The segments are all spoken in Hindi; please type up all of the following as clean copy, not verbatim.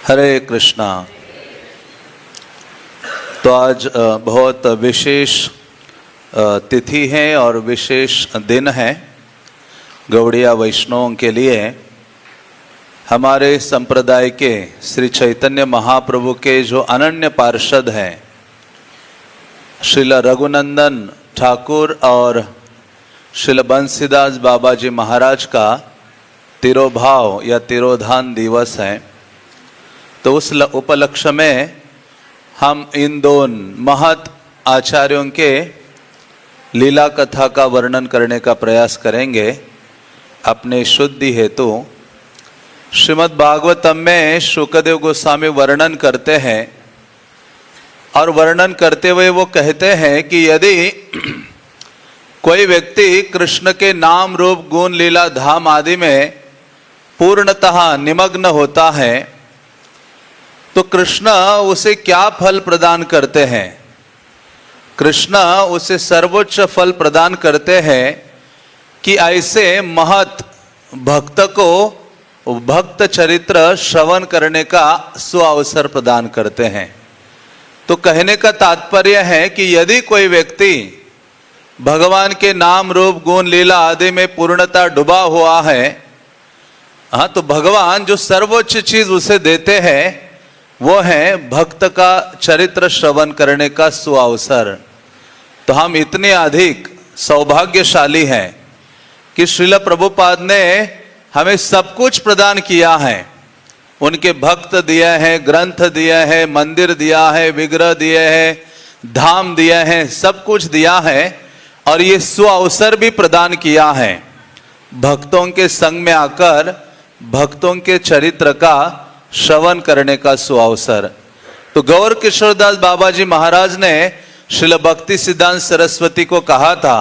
हरे कृष्णा। तो आज बहुत विशेष तिथि है और विशेष दिन है गौड़िया वैष्णवों के लिए। हमारे संप्रदाय के श्री चैतन्य महाप्रभु के जो अनन्य पार्षद हैं श्रील रघुनंदन ठाकुर और श्रील बंसीदास बाबा जी महाराज का तिरोभाव या तिरोधान दिवस है। तो उस उपलक्ष्य में हम इन दोनों महत आचार्यों के लीला कथा का वर्णन करने का प्रयास करेंगे अपने शुद्धि हेतु। श्रीमद् भागवतम में शुकदेव गोस्वामी वर्णन करते हैं और वर्णन करते हुए वो कहते हैं कि यदि कोई व्यक्ति कृष्ण के नाम रूप गुण लीला धाम आदि में पूर्णतः निमग्न होता है तो कृष्ण उसे क्या फल प्रदान करते हैं। कृष्ण उसे सर्वोच्च फल प्रदान करते हैं कि ऐसे महत भक्त को भक्त चरित्र श्रवण करने का सुअवसर प्रदान करते हैं। तो कहने का तात्पर्य है कि यदि कोई व्यक्ति भगवान के नाम रूप गुण लीला आदि में पूर्णता डूबा हुआ है, हाँ, तो भगवान जो सर्वोच्च चीज उसे देते हैं वो है भक्त का चरित्र श्रवण करने का सुअवसर। तो हम इतने अधिक सौभाग्यशाली हैं कि श्रील प्रभुपाद ने हमें सब कुछ प्रदान किया है। उनके भक्त दिए हैं, ग्रंथ दिए हैं, मंदिर दिया है, विग्रह दिए हैं, धाम दिए हैं, सब कुछ दिया है और ये सुअवसर भी प्रदान किया है भक्तों के संग में आकर भक्तों के चरित्र का श्रवण करने का सुअवसर। तो गौर किशोरदास बाबा जी महाराज ने श्रील भक्ति सिद्धांत सरस्वती को कहा था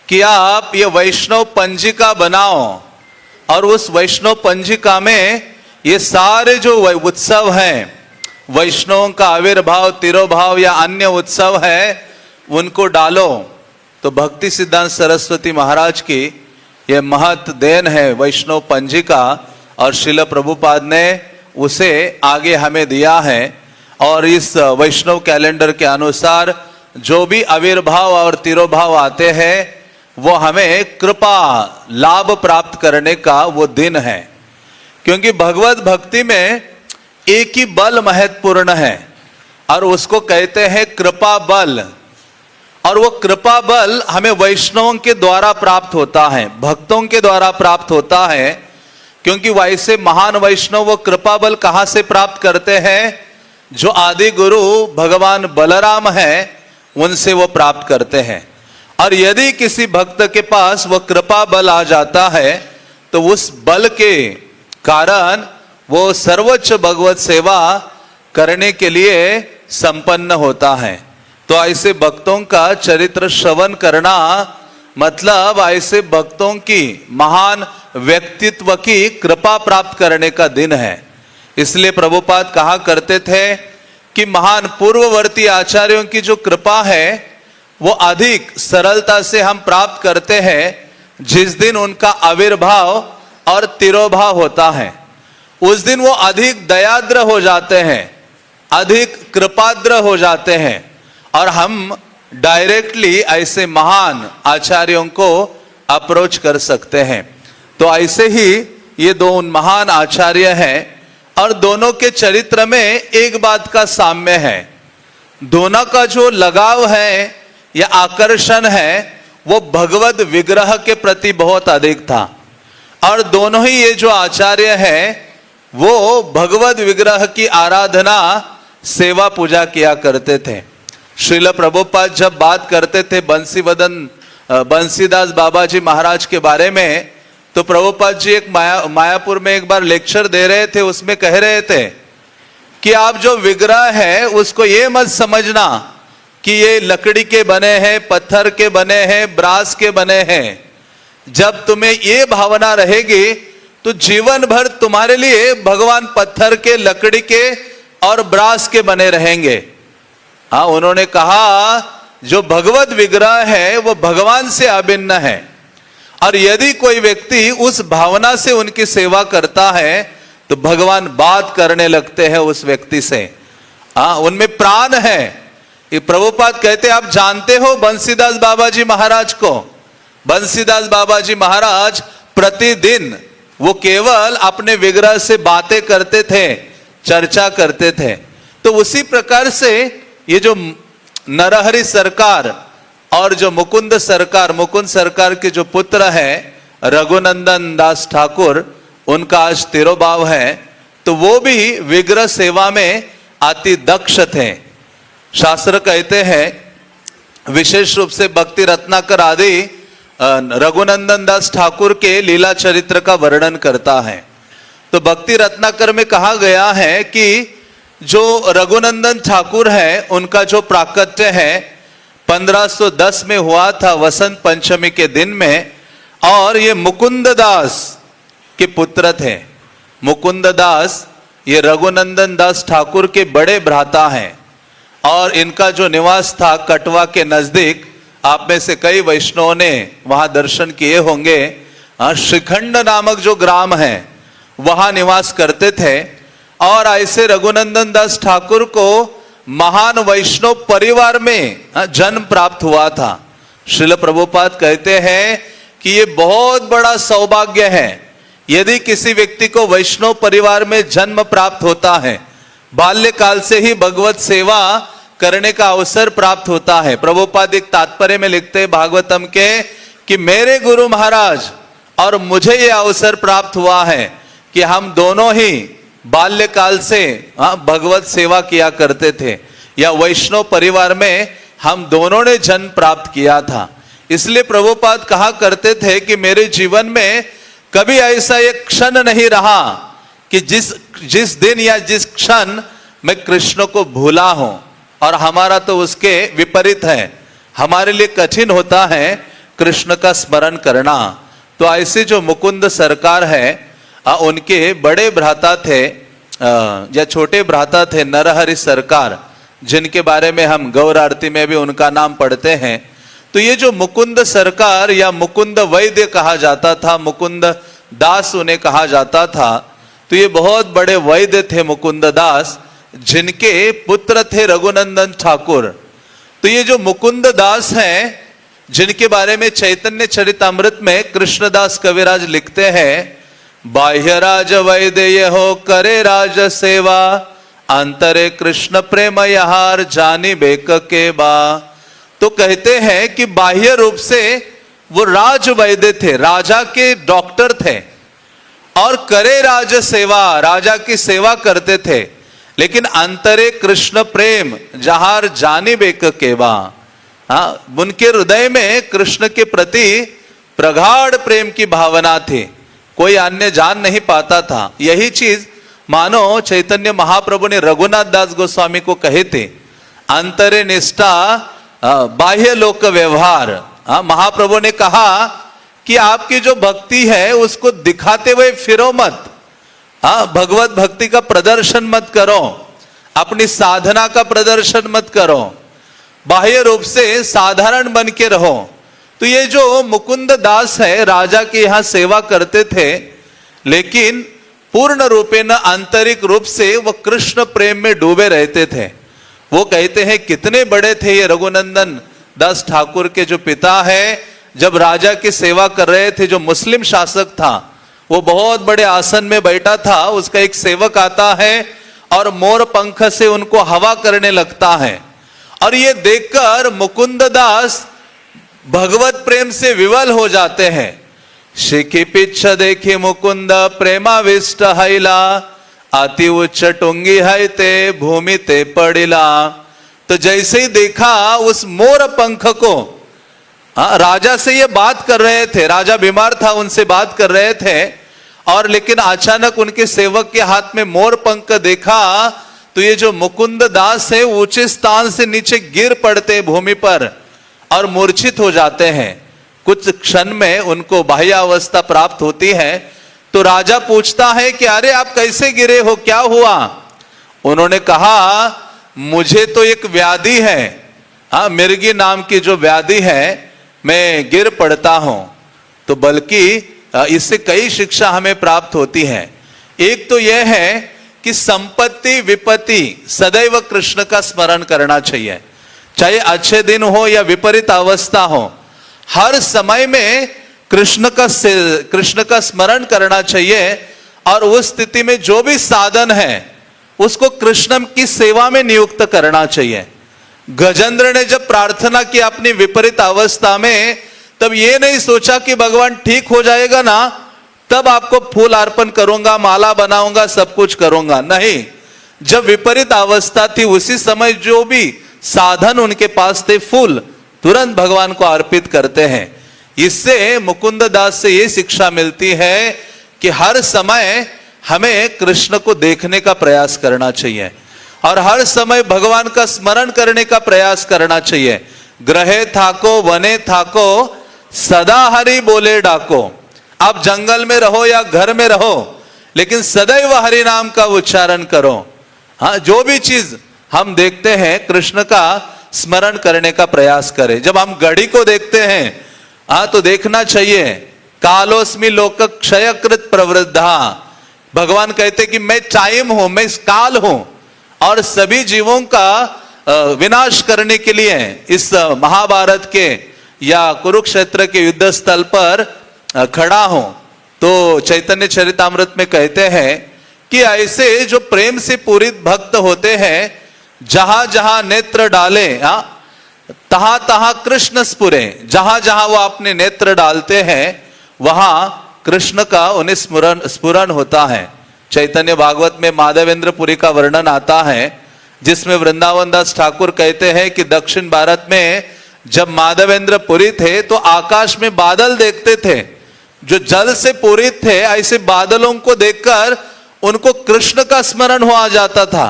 कि आप ये वैष्णव पंजिका बनाओ और उस वैष्णव पंजिका में ये सारे जो उत्सव हैं, वैष्णवों का आविर्भाव, तिरोभाव या अन्य उत्सव है, उनको डालो। तो भक्ति सिद्धांत सरस्वती महाराज की ये महत देन है वैष्णव पंजिका और श्रील प्रभुपाद ने उसे आगे हमें दिया है। और इस वैष्णव कैलेंडर के अनुसार जो भी आविर्भाव और तिरोभाव आते हैं वो हमें कृपा लाभ प्राप्त करने का वो दिन है। क्योंकि भगवत भक्ति में एक ही बल महत्वपूर्ण है और उसको कहते हैं कृपा बल। और वो कृपा बल हमें वैष्णवों के द्वारा प्राप्त होता है, भक्तों के द्वारा प्राप्त होता है। क्योंकि वैसे महान वैष्णव वो कृपा बल कहां से प्राप्त करते हैं? जो आदि गुरु भगवान बलराम हैं उनसे वो प्राप्त करते हैं। और यदि किसी भक्त के पास वो कृपा बल आ जाता है तो उस बल के कारण वो सर्वोच्च भगवत सेवा करने के लिए संपन्न होता है। तो ऐसे भक्तों का चरित्र श्रवण करना मतलब ऐसे भक्तों की महान व्यक्तित्व की कृपा प्राप्त करने का दिन है। इसलिए प्रभुपाद कहा करते थे कि महान पूर्ववर्ती आचार्यों की जो कृपा है वो अधिक सरलता से हम प्राप्त करते हैं जिस दिन उनका आविर्भाव और तिरोभाव होता है। उस दिन वो अधिक दयाद्र हो जाते हैं, अधिक कृपाद्र हो जाते हैं और हम डायरेक्टली ऐसे महान आचार्यों को अप्रोच कर सकते हैं। तो ऐसे ही ये दो महान आचार्य हैं और दोनों के चरित्र में एक बात का साम्य है। दोनों का जो लगाव है या आकर्षण है वो भगवत विग्रह के प्रति बहुत अधिक था। और दोनों ही ये जो आचार्य हैं वो भगवत विग्रह की आराधना, सेवा, पूजा किया करते थे। श्रील प्रभुपाद जब बात करते थे बंसीदास बाबा जी महाराज के बारे में तो प्रभुपाद जी एक मायापुर में एक बार लेक्चर दे रहे थे, उसमें कह रहे थे कि आप जो विग्रह है उसको ये मत समझना कि ये लकड़ी के बने हैं, पत्थर के बने हैं, ब्रास के बने हैं। जब तुम्हें ये भावना रहेगी तो जीवन भर तुम्हारे लिए भगवान पत्थर के, लकड़ी के और ब्रास के बने रहेंगे। हाँ, उन्होंने कहा जो भगवत विग्रह है वो भगवान से अभिन्न है और यदि कोई व्यक्ति उस भावना से उनकी सेवा करता है तो भगवान बात करने लगते हैं उस व्यक्ति से। उनमें प्राण है। ये प्रभुपाद कहते आप जानते हो बंसीदास बाबा जी महाराज को? बंसीदास बाबा जी महाराज प्रतिदिन वो केवल अपने विग्रह से बातें करते थे, चर्चा करते थे। तो उसी प्रकार से ये जो नरहरि सरकार और जो मुकुंद सरकार के जो पुत्र है रघुनंदन दास ठाकुर, उनका आज तिरोभाव है। तो वो भी विग्रह सेवा में अति दक्ष थे। शास्त्र कहते हैं विशेष रूप से भक्ति रत्नाकर आदि रघुनंदन दास ठाकुर के लीला चरित्र का वर्णन करता है। तो भक्ति रत्नाकर में कहा गया है कि जो रघुनंदन ठाकुर है उनका जो प्राकट्य है 1510 में हुआ था वसंत पंचमी के दिन में, और ये मुकुंद दास के पुत्र थे। मुकुंद दास ये रघुनंदन दास ठाकुर के बड़े भ्राता हैं, और इनका जो निवास था कटवा के नजदीक, आप में से कई वैष्णवों ने वहां दर्शन किए होंगे। श्रीखंड नामक जो ग्राम है वहां निवास करते थे। और ऐसे रघुनंदन दास ठाकुर को महान वैष्णव परिवार में जन्म प्राप्त हुआ था। श्रील प्रभुपाद कहते हैं कि ये बहुत बड़ा सौभाग्य है यदि किसी व्यक्ति को वैष्णव परिवार में जन्म प्राप्त होता है, बाल्यकाल से ही भगवत सेवा करने का अवसर प्राप्त होता है। प्रभुपाद एक तात्पर्य में लिखते हैं भागवतम के कि मेरे गुरु महाराज और मुझे यह अवसर प्राप्त हुआ है कि हम दोनों ही बाल्यकाल से भगवत सेवा किया करते थे, या वैष्णव परिवार में हम दोनों ने जन्म प्राप्त किया था। इसलिए प्रभुपाद कहा करते थे कि मेरे जीवन में कभी ऐसा एक क्षण नहीं रहा कि जिस दिन या जिस क्षण मैं कृष्ण को भूला हूं। और हमारा तो उसके विपरीत है, हमारे लिए कठिन होता है कृष्ण का स्मरण करना। तो ऐसे जो मुकुंद सरकार है उनके बड़े भ्राता थे या छोटे भ्राता थे नरहरि सरकार, जिनके बारे में हम गौर आरती में भी उनका नाम पढ़ते हैं। तो ये जो मुकुंद सरकार या मुकुंद वैद्य कहा जाता था, मुकुंद दास उन्हें कहा जाता था। तो ये बहुत बड़े वैद्य थे मुकुंद दास, जिनके पुत्र थे रघुनंदन ठाकुर। तो ये जो मुकुंद दास हैं, जिनके बारे में चैतन्य चरितामृत में कृष्णदास कविराज लिखते हैं, बाह्य राज वैद्य हो करे राज सेवा, अंतरे कृष्ण प्रेम यहार जानी बेक के बा। तो कहते हैं कि बाह्य रूप से वो राज वैद्य थे, राजा के डॉक्टर थे, और करे राज सेवा, राजा की सेवा करते थे। लेकिन अंतरे कृष्ण प्रेम जहार जानी बेक केवा, उनके हृदय में कृष्ण के प्रति प्रगाढ़ प्रेम की भावना थी, कोई अन्य जान नहीं पाता था। यही चीज मानो चैतन्य महाप्रभु ने रघुनाथ दास गोस्वामी को कहे थे, अंतरे निष्ठा बाह्य लोक व्यवहार। महाप्रभु ने कहा कि आपकी जो भक्ति है उसको दिखाते हुए फिरो मत, भगवत भक्ति का प्रदर्शन मत करो, अपनी साधना का प्रदर्शन मत करो, बाह्य रूप से साधारण बन के रहो। तो ये जो मुकुंद दास है राजा के यहाँ सेवा करते थे, लेकिन पूर्ण रूपे न आंतरिक रूप से वो कृष्ण प्रेम में डूबे रहते थे। वो कहते हैं कितने बड़े थे ये रघुनंदन दास ठाकुर के जो पिता है, जब राजा की सेवा कर रहे थे, जो मुस्लिम शासक था वो बहुत बड़े आसन में बैठा था, उसका एक सेवक आता है और मोर पंख से उनको हवा करने लगता है। और ये देखकर मुकुंद दास भगवत प्रेम से विवल हो जाते हैं। शिखी पिच्छ देखी मुकुंद प्रेमाविष्ट हैला, अति उच्च टुंगी है ते भूमि ते पड़िला। तो जैसे ही देखा उस मोर पंख को, राजा से ये बात कर रहे थे, राजा बीमार था, उनसे बात कर रहे थे, और लेकिन अचानक उनके सेवक के हाथ में मोर पंख देखा तो ये जो मुकुंद दास है ऊंचे स्थान से नीचे गिर पड़ते भूमि पर और मूर्छित हो जाते हैं। कुछ क्षण में उनको बाह्य अवस्था प्राप्त होती है। तो राजा पूछता है कि अरे आप कैसे गिरे हो, क्या हुआ? उन्होंने कहा मुझे तो एक व्याधि है, मिर्गी नाम की जो व्याधि है, मैं गिर पड़ता हूं। तो बल्कि इससे कई शिक्षा हमें प्राप्त होती है। एक तो यह है कि संपत्ति विपत्ति सदैव कृष्ण का स्मरण करना चाहिए, चाहे अच्छे दिन हो या विपरीत अवस्था हो, हर समय में कृष्ण का स्मरण करना चाहिए। और उस स्थिति में जो भी साधन है उसको कृष्ण की सेवा में नियुक्त करना चाहिए। गजेंद्र ने जब प्रार्थना की अपनी विपरीत अवस्था में, तब ये नहीं सोचा कि भगवान ठीक हो जाएगा ना तब आपको फूल अर्पण करूंगा, माला बनाऊंगा, सब कुछ करूंगा। नहीं, जब विपरीत अवस्था थी उसी समय जो भी साधन उनके पास थे, फूल तुरंत भगवान को अर्पित करते हैं। इससे मुकुंद दास से ये शिक्षा मिलती है कि हर समय हमें कृष्ण को देखने का प्रयास करना चाहिए और हर समय भगवान का स्मरण करने का प्रयास करना चाहिए। ग्रहे थाको वने थाको सदा हरि बोले डाको। आप जंगल में रहो या घर में रहो, लेकिन सदैव हरि नाम का उच्चारण करो। हाँ, जो भी चीज हम देखते हैं कृष्ण का स्मरण करने का प्रयास करें। जब हम घड़ी को देखते हैं, हाँ, तो देखना चाहिए कालोस्मि लोक क्षयकृत प्रवृद्धा। भगवान कहते कि मैं टाइम हूं, मैं काल हूं और सभी जीवों का विनाश करने के लिए इस महाभारत के या कुरुक्षेत्र के युद्ध स्थल पर खड़ा हूं। तो चैतन्य चरितामृत में कहते हैं कि ऐसे जो प्रेम से पूरित भक्त होते हैं, जहां जहां नेत्र डाले तहां तहां कृष्ण स्फुरे। जहां जहां वो अपने नेत्र डालते हैं वहां कृष्ण का उन्हें स्फुरन होता है। चैतन्य भागवत में माधवेंद्र पुरी का वर्णन आता है, जिसमें वृंदावन दास ठाकुर कहते हैं कि दक्षिण भारत में जब माधवेंद्र पुरी थे तो आकाश में बादल देखते थे जो जल से पूरित थे। ऐसे बादलों को देखकर उनको कृष्ण का स्मरण हो आ जाता था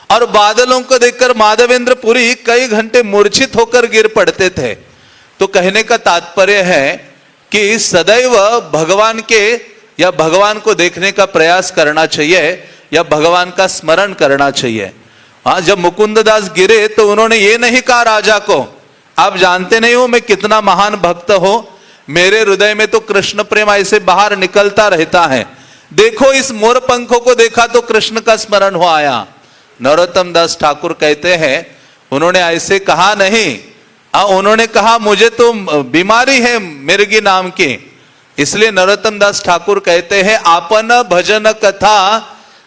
और बादलों को देखकर माधवेंद्र पुरी कई घंटे मूर्छित होकर गिर पड़ते थे। तो कहने का तात्पर्य है कि सदैव भगवान के या भगवान को देखने का प्रयास करना चाहिए या भगवान का स्मरण करना चाहिए। हाँ, जब मुकुंद दास गिरे तो उन्होंने ये नहीं कहा राजा को, आप जानते नहीं हो मैं कितना महान भक्त हूं, मेरे हृदय में तो कृष्ण प्रेम ऐसे बाहर निकलता रहता है, देखो इस मोर पंखों को देखा तो कृष्ण का स्मरण हो आया। नरोत्तम दास ठाकुर कहते हैं उन्होंने ऐसे कहा नहीं, उन्होंने कहा मुझे तो बीमारी है मिर्गी नाम की। इसलिए नरोत्तम दास ठाकुर कहते हैं आपन भजन कथा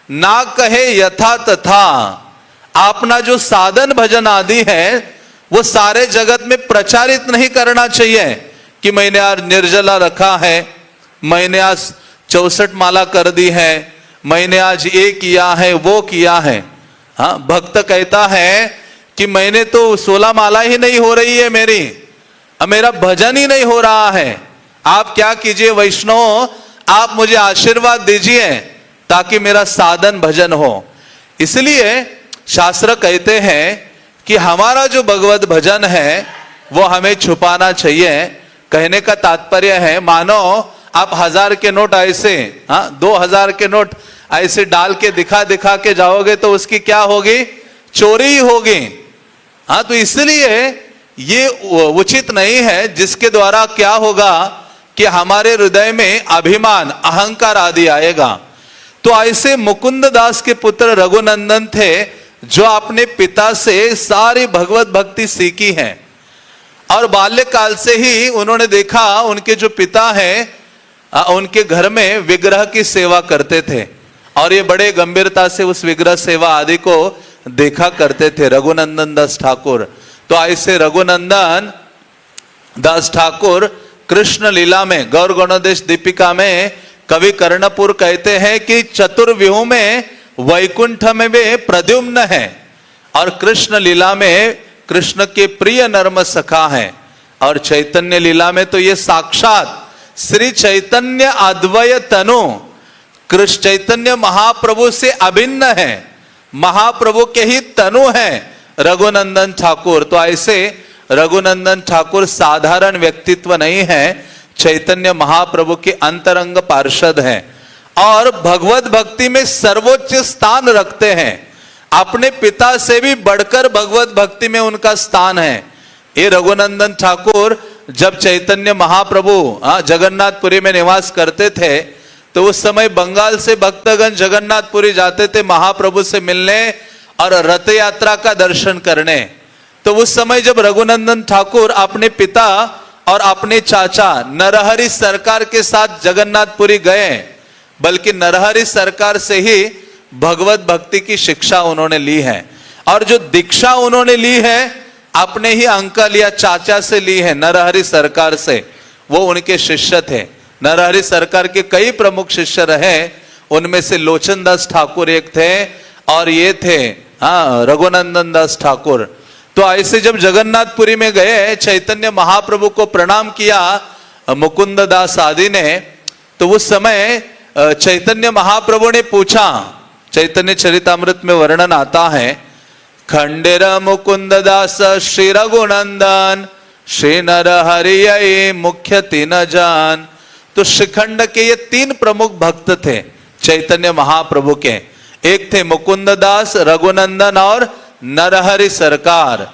ना कहे यथा तथा। अपना जो साधन भजन आदि है वो सारे जगत में प्रचारित नहीं करना चाहिए कि मैंने आज निर्जला रखा है, मैंने आज 64 माला कर दी है, मैंने आज ये किया है वो किया है। हाँ, भक्त कहता है कि मैंने तो 16 माला ही नहीं हो रही है मेरी, अब मेरा भजन ही नहीं हो रहा है। आप क्या कीजिए वैष्णव, आप मुझे आशीर्वाद दीजिए ताकि मेरा साधन भजन हो। इसलिए शास्त्र कहते हैं कि हमारा जो भगवत भजन है वो हमें छुपाना चाहिए। कहने का तात्पर्य है मानो आप 1000 के नोट ऐसे 2000 के नोट ऐसे डाल के दिखा दिखा के जाओगे तो उसकी क्या होगी, चोरी ही होगी। हाँ, तो इसलिए ये उचित नहीं है, जिसके द्वारा क्या होगा कि हमारे हृदय में अभिमान अहंकार आदि आएगा। तो ऐसे मुकुंद दास के पुत्र रघुनंदन थे जो अपने पिता से सारी भगवत भक्ति सीखी है और बाल्यकाल से ही उन्होंने देखा उनके जो पिता हैं उनके घर में विग्रह की सेवा करते थे और ये बड़े गंभीरता से उस विग्रह सेवा आदि को देखा करते थे रघुनंदन दास ठाकुर। तो ऐसे रघुनंदन दास ठाकुर कृष्ण लीला में गौर गणोदेश दीपिका में कवि कर्णपुर कहते हैं कि चतुर्व्यूह में वैकुंठ में वे प्रद्युम्न है और कृष्ण लीला में कृष्ण के प्रिय नर्म सखा है और चैतन्य लीला में तो ये साक्षात श्री चैतन्य अद्वय तनु कृष्ण चैतन्य महाप्रभु से अभिन्न है, महाप्रभु के ही तनु है रघुनंदन ठाकुर। तो ऐसे रघुनंदन ठाकुर साधारण व्यक्तित्व नहीं है, चैतन्य महाप्रभु के अंतरंग पार्षद हैं और भगवत भक्ति में सर्वोच्च स्थान रखते हैं। अपने पिता से भी बढ़कर भगवत भक्ति में उनका स्थान है। ये रघुनंदन ठाकुर जब चैतन्य महाप्रभु जगन्नाथपुरी में निवास करते थे तो उस समय बंगाल से भक्तगण जगन्नाथपुरी जाते थे महाप्रभु से मिलने और रथ यात्रा का दर्शन करने। तो उस समय जब रघुनंदन ठाकुर अपने पिता और अपने चाचा नरहरि सरकार के साथ जगन्नाथपुरी गए, बल्कि नरहरि सरकार से ही भगवत भक्ति की शिक्षा उन्होंने ली है। और जो दीक्षा उन्होंने ली है अपने ही अंकल या चाचा से ली है, नरहरि सरकार से, वो उनके शिष्य थे। नरहरि सरकार के कई प्रमुख शिष्य रहे, उनमें से लोचन दास ठाकुर एक थे और ये थे रघुनंदन दास ठाकुर। तो ऐसे जब जगन्नाथपुरी में गए, चैतन्य महाप्रभु को प्रणाम किया मुकुंद दास आदि ने, तो उस समय चैतन्य महाप्रभु ने पूछा, चैतन्य चरितामृत में वर्णन आता है, खंडेर मुकुंद दास श्री रघुनंदन श्री नरहरि मुख्य तीन जान। तो श्रीखंड के ये तीन प्रमुख भक्त थे चैतन्य महाप्रभु के। एक थे मुकुंद दास, रघुनंदन और नरहरि सरकार।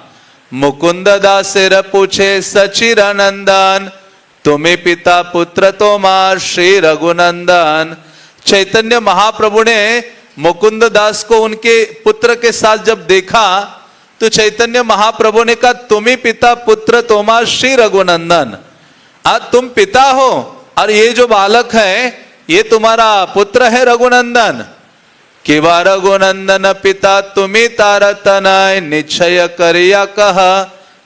मुकुंद दास सिर पूछे सचिरानंदन, तुम्हें पिता पुत्र तोमार श्री रघुनंदन। चैतन्य महाप्रभु ने मुकुंद दास को उनके पुत्र के साथ जब देखा तो चैतन्य महाप्रभु ने कहा, तुम्ही पिता पुत्र तोमार श्री रघुनंदन। आज तुम पिता हो और ये जो बालक है ये तुम्हारा पुत्र है रघुनंदन। किवा रघुनंदन पिता तुम्ही तारतनय, निश्चय करिया कहा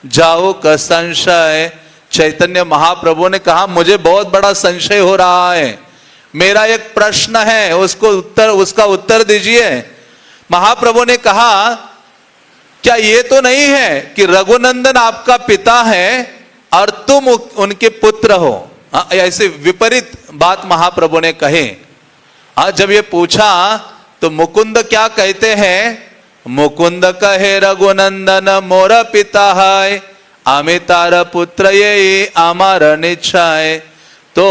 जाओ का संशय। चैतन्य महाप्रभु ने कहा, मुझे बहुत बड़ा संशय हो रहा है, मेरा एक प्रश्न है, उसका उत्तर दीजिए। महाप्रभु ने कहा, क्या ये तो नहीं है कि रघुनंदन आपका पिता है और तुम उनके पुत्र हो? ऐसे विपरीत बात महाप्रभु ने कहे। जब ये पूछा तो मुकुंद क्या कहते हैं? मुकुंद कहे रघुनंदन मोर पिता है, आमे तार पुत्र ये आमार निश्चय। तो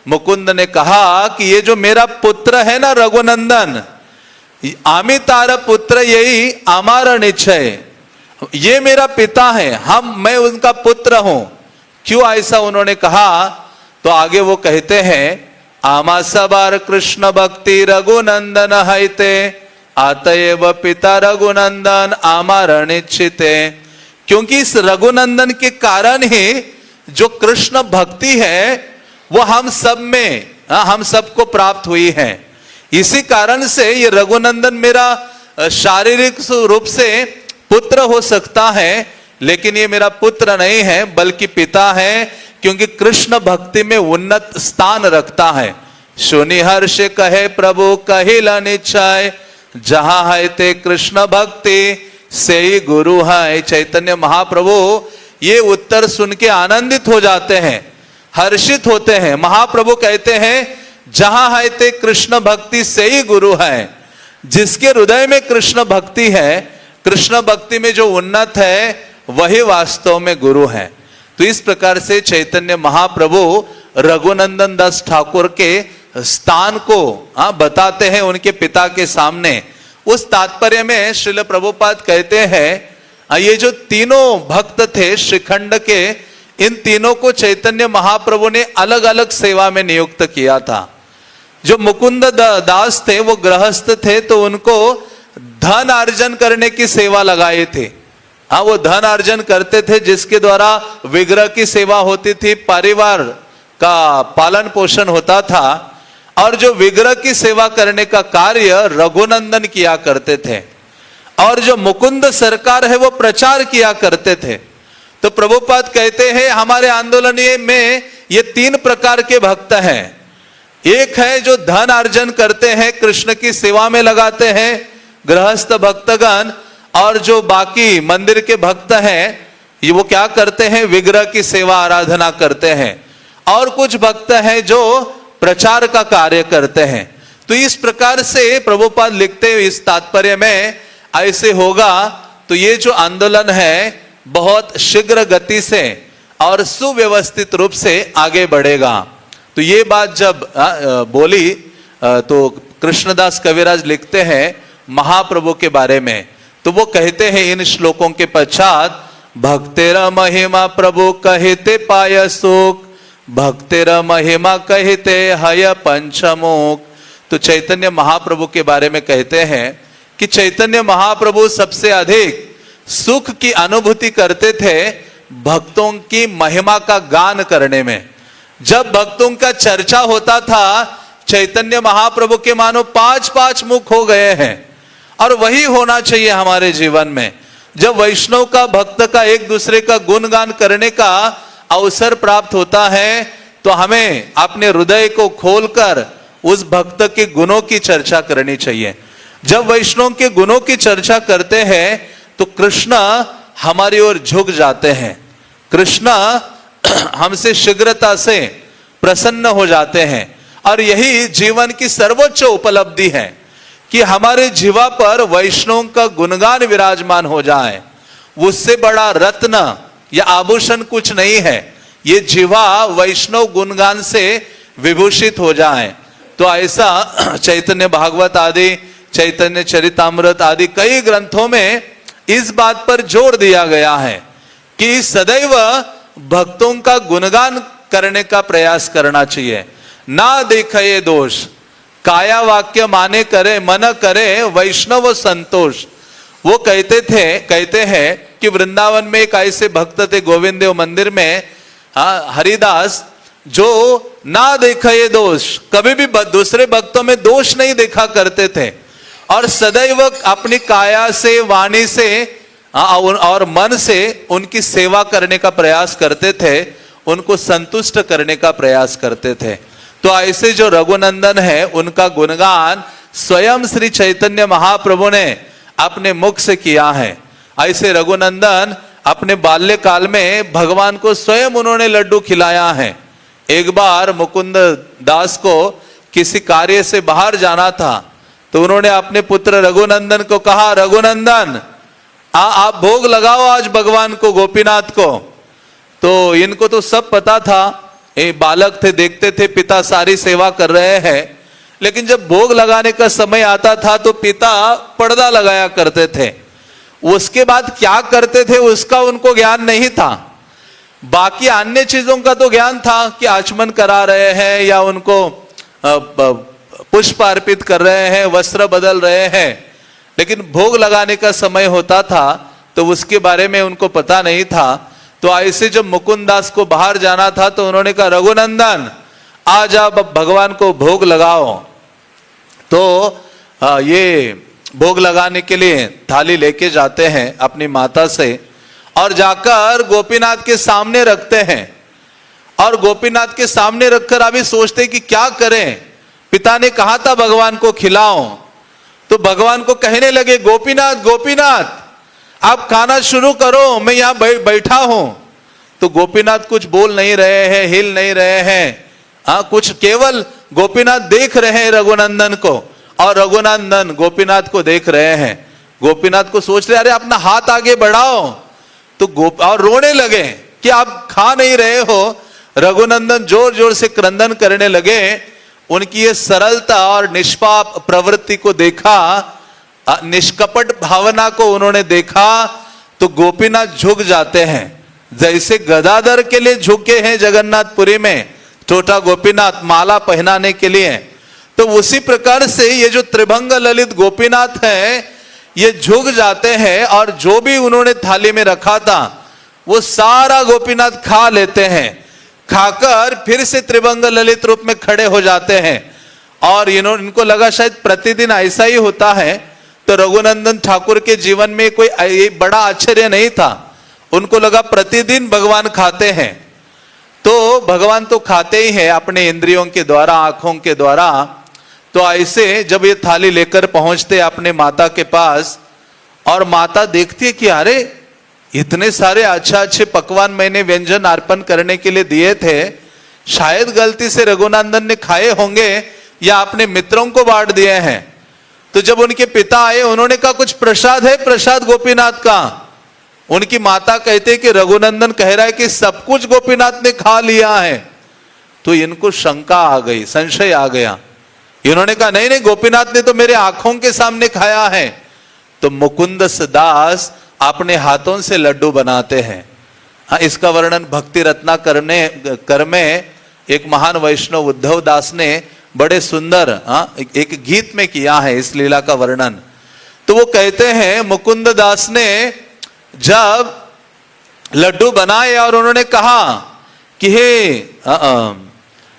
मुकुंद ने कहा कि ये जो मेरा पुत्र है ना रघुनंदन, आमी तार पुत्र यही आमार निश्चय, ये मेरा पिता है, मैं उनका पुत्र हूं। क्यों ऐसा उन्होंने कहा? तो आगे वो कहते हैं, आमा सबार कृष्ण भक्ति रघुनंदन हैते, आतएव पिता रघुनंदन आमार निश्चिते। क्योंकि इस रघुनंदन के कारण ही जो कृष्ण भक्ति है वो हम सब में, हम सबको प्राप्त हुई है। इसी कारण से ये रघुनंदन मेरा शारीरिक रूप से पुत्र हो सकता है, लेकिन ये मेरा पुत्र नहीं है बल्कि पिता है, क्योंकि कृष्ण भक्ति में उन्नत स्थान रखता है। सुनि हर्ष कहे प्रभु कहिला निश्चय, जहां है ते कृष्ण भक्ति से ही गुरु है। चैतन्य महाप्रभु ये उत्तर सुन के आनंदित हो जाते हैं, हर्षित होते हैं। महाप्रभु कहते हैं, जहां है ते कृष्ण भक्ति से ही गुरु है। जिसके हृदय में कृष्ण भक्ति है, कृष्ण भक्ति में जो उन्नत है, वही वास्तव में गुरु है। तो इस प्रकार से चैतन्य महाप्रभु रघुनंदन दास ठाकुर के स्थान को बताते हैं उनके पिता के सामने। उस तात्पर्य में श्रील प्रभुपाद कहते हैं, ये जो तीनों भक्त थे श्रीखंड के, इन तीनों को चैतन्य महाप्रभु ने अलग अलग सेवा में नियुक्त किया था। जो मुकुंद दास थे वो गृहस्थ थे, तो उनको धन अर्जन करने की सेवा लगाए थे। वो धन अर्जन करते थे जिसके द्वारा विग्रह की सेवा होती थी, परिवार का पालन पोषण होता था। और जो विग्रह की सेवा करने का कार्य रघुनंदन किया करते थे, और जो मुकुंद सरकार है वो प्रचार किया करते थे। तो प्रभुपाद कहते हैं, हमारे आंदोलन में ये तीन प्रकार के भक्त हैं। एक है जो धन अर्जन करते हैं, कृष्ण की सेवा में लगाते हैं गृहस्थ भक्तगण, और जो बाकी मंदिर के भक्त हैं ये वो क्या करते हैं? विग्रह की सेवा आराधना करते हैं। और कुछ भक्त हैं जो प्रचार का कार्य करते हैं। तो इस प्रकार से प्रभुपाद लिखते हैं इस तात्पर्य में, ऐसे होगा तो ये जो आंदोलन है बहुत शीघ्र गति से और सुव्यवस्थित रूप से आगे बढ़ेगा। तो ये बात जब बोली तो कृष्णदास कविराज लिखते हैं महाप्रभु के बारे में, तो वो कहते हैं इन श्लोकों के पश्चात, भक्तेरा महिमा प्रभु कहते पाय सुख, भक्तिर महिमा कहते हय पंचमुख। तो चैतन्य महाप्रभु के बारे में कहते हैं कि चैतन्य महाप्रभु सबसे अधिक सुख की अनुभूति करते थे भक्तों की महिमा का गान करने में। जब भक्तों का चर्चा होता था, चैतन्य महाप्रभु के मानो 5-5 मुख हो गए हैं। और वही होना चाहिए हमारे जीवन में। जब वैष्णव का, भक्त का एक दूसरे का गुणगान करने का अवसर प्राप्त होता है, तो हमें अपने हृदय को खोलकर उस भक्त के गुणों की चर्चा करनी चाहिए। जब वैष्णव के गुणों की चर्चा करते हैं तो कृष्ण हमारी ओर झुक जाते हैं। कृष्ण हमसे शीघ्रता से प्रसन्न हो जाते हैं। और यही जीवन की सर्वोच्च उपलब्धि है कि हमारे जीवा पर वैष्णव का गुणगान विराजमान हो जाए। उससे बड़ा रत्न या आभूषण कुछ नहीं है, ये जीवा वैष्णव गुणगान से विभूषित हो जाए। तो ऐसा चैतन्य भागवत आदि, चैतन्य चरितामृत आदि कई ग्रंथों में इस बात पर जोर दिया गया है कि सदैव भक्तों का गुणगान करने का प्रयास करना चाहिए। ना देखे दोष, काया वाक्य माने करे, मन करे वैष्णव संतोष। वो कहते हैं कि वृंदावन में एक ऐसे भक्त थे गोविंद देव मंदिर में, हरिदास, जो ना देखे दोष, कभी भी दूसरे भक्तों में दोष नहीं देखा करते थे और सदैव अपनी काया से, वाणी से और मन से उनकी सेवा करने का प्रयास करते थे, उनको संतुष्ट करने का प्रयास करते थे। तो ऐसे जो रघुनंदन है, उनका गुणगान स्वयं श्री चैतन्य महाप्रभु ने अपने मुख से किया है। ऐसे रघुनंदन अपने बाल्यकाल में भगवान को स्वयं उन्होंने लड्डू खिलाया है। एक बार मुकुंद दास को किसी कार्य से बाहर जाना था, तो उन्होंने अपने पुत्र रघुनंदन को कहा, रघुनंदन आप भोग लगाओ आज भगवान को, गोपीनाथ को। तो इनको तो सब पता था, ये बालक थे, देखते थे पिता सारी सेवा कर रहे हैं, लेकिन जब भोग लगाने का समय आता था तो पिता पर्दा लगाया करते थे। उसके बाद क्या करते थे उसका उनको ज्ञान नहीं था। बाकी अन्य चीजों का तो ज्ञान था कि आचमन करा रहे हैं या उनको पुष्प अर्पित कर रहे हैं, वस्त्र बदल रहे हैं, लेकिन भोग लगाने का समय होता था तो उसके बारे में उनको पता नहीं था। तो ऐसे जब मुकुंद दास को बाहर जाना था तो उन्होंने कहा, रघुनंदन आज आप भगवान को भोग लगाओ। तो ये भोग लगाने के लिए थाली लेके जाते हैं अपनी माता से और जाकर गोपीनाथ के सामने रखते हैं। और गोपीनाथ के सामने रखकर अभी सोचते कि क्या करें, पिता ने कहा था भगवान को खिलाओ। तो भगवान को कहने लगे, गोपीनाथ गोपीनाथ आप खाना शुरू करो, मैं यहां बैठा हूं। तो गोपीनाथ कुछ बोल नहीं रहे हैं, हिल नहीं रहे हैं, कुछ केवल गोपीनाथ देख रहे हैं रघुनंदन को और रघुनंदन गोपीनाथ को देख रहे हैं। गोपीनाथ को सोच रहे, अरे अपना हाथ आगे बढ़ाओ। तो और रोने लगे कि आप खा नहीं रहे हो। रघुनंदन जोर जोर से क्रंदन करने लगे। उनकी ये सरलता और निष्पाप प्रवृत्ति को देखा, निष्कपट भावना को उन्होंने देखा, तो गोपीनाथ झुक जाते हैं, जैसे गदाधर के लिए झुके हैं जगन्नाथपुरी में छोटा गोपीनाथ माला पहनाने के लिए। तो उसी प्रकार से ये जो त्रिभंग ललित गोपीनाथ है, ये झुक जाते हैं और जो भी उन्होंने थाली में रखा था वो सारा गोपीनाथ खा लेते हैं। खाकर फिर से त्रिभंग ललित रूप में खड़े हो जाते हैं। और इनको लगा शायद प्रतिदिन ऐसा ही होता है। तो रघुनंदन ठाकुर के जीवन में कोई बड़ा आश्चर्य नहीं था। उनको लगा प्रतिदिन भगवान खाते हैं, तो भगवान तो खाते ही हैं अपने इंद्रियों के द्वारा, आंखों के द्वारा। तो ऐसे जब ये थाली लेकर पहुंचते अपने माता के पास और माता देखती है कि अरे इतने सारे अच्छे पकवान मैंने व्यंजन अर्पण करने के लिए दिए थे, शायद गलती से रघुनंदन ने खाए होंगे या अपने मित्रों को बांट दिए हैं। तो जब उनके पिता आए, उन्होंने कहा कुछ प्रसाद है, प्रसाद गोपीनाथ का। उनकी माता कहते कि रघुनंदन कह रहा है कि सब कुछ गोपीनाथ ने खा लिया है। तो इनको शंका आ गई, संशय आ गया। इन्होंने कहा नहीं नहीं, गोपीनाथ ने तो मेरे आंखों के सामने खाया है। तो मुकुंद दास अपने हाथों से लड्डू बनाते हैं। इसका वर्णन भक्ति रत्नाकर में एक महान वैष्णव उद्धव दास ने बड़े सुंदर एक गीत में किया है इस लीला का वर्णन। तो वो कहते हैं मुकुंद दास ने जब लड्डू बनाए और उन्होंने कहा कि हे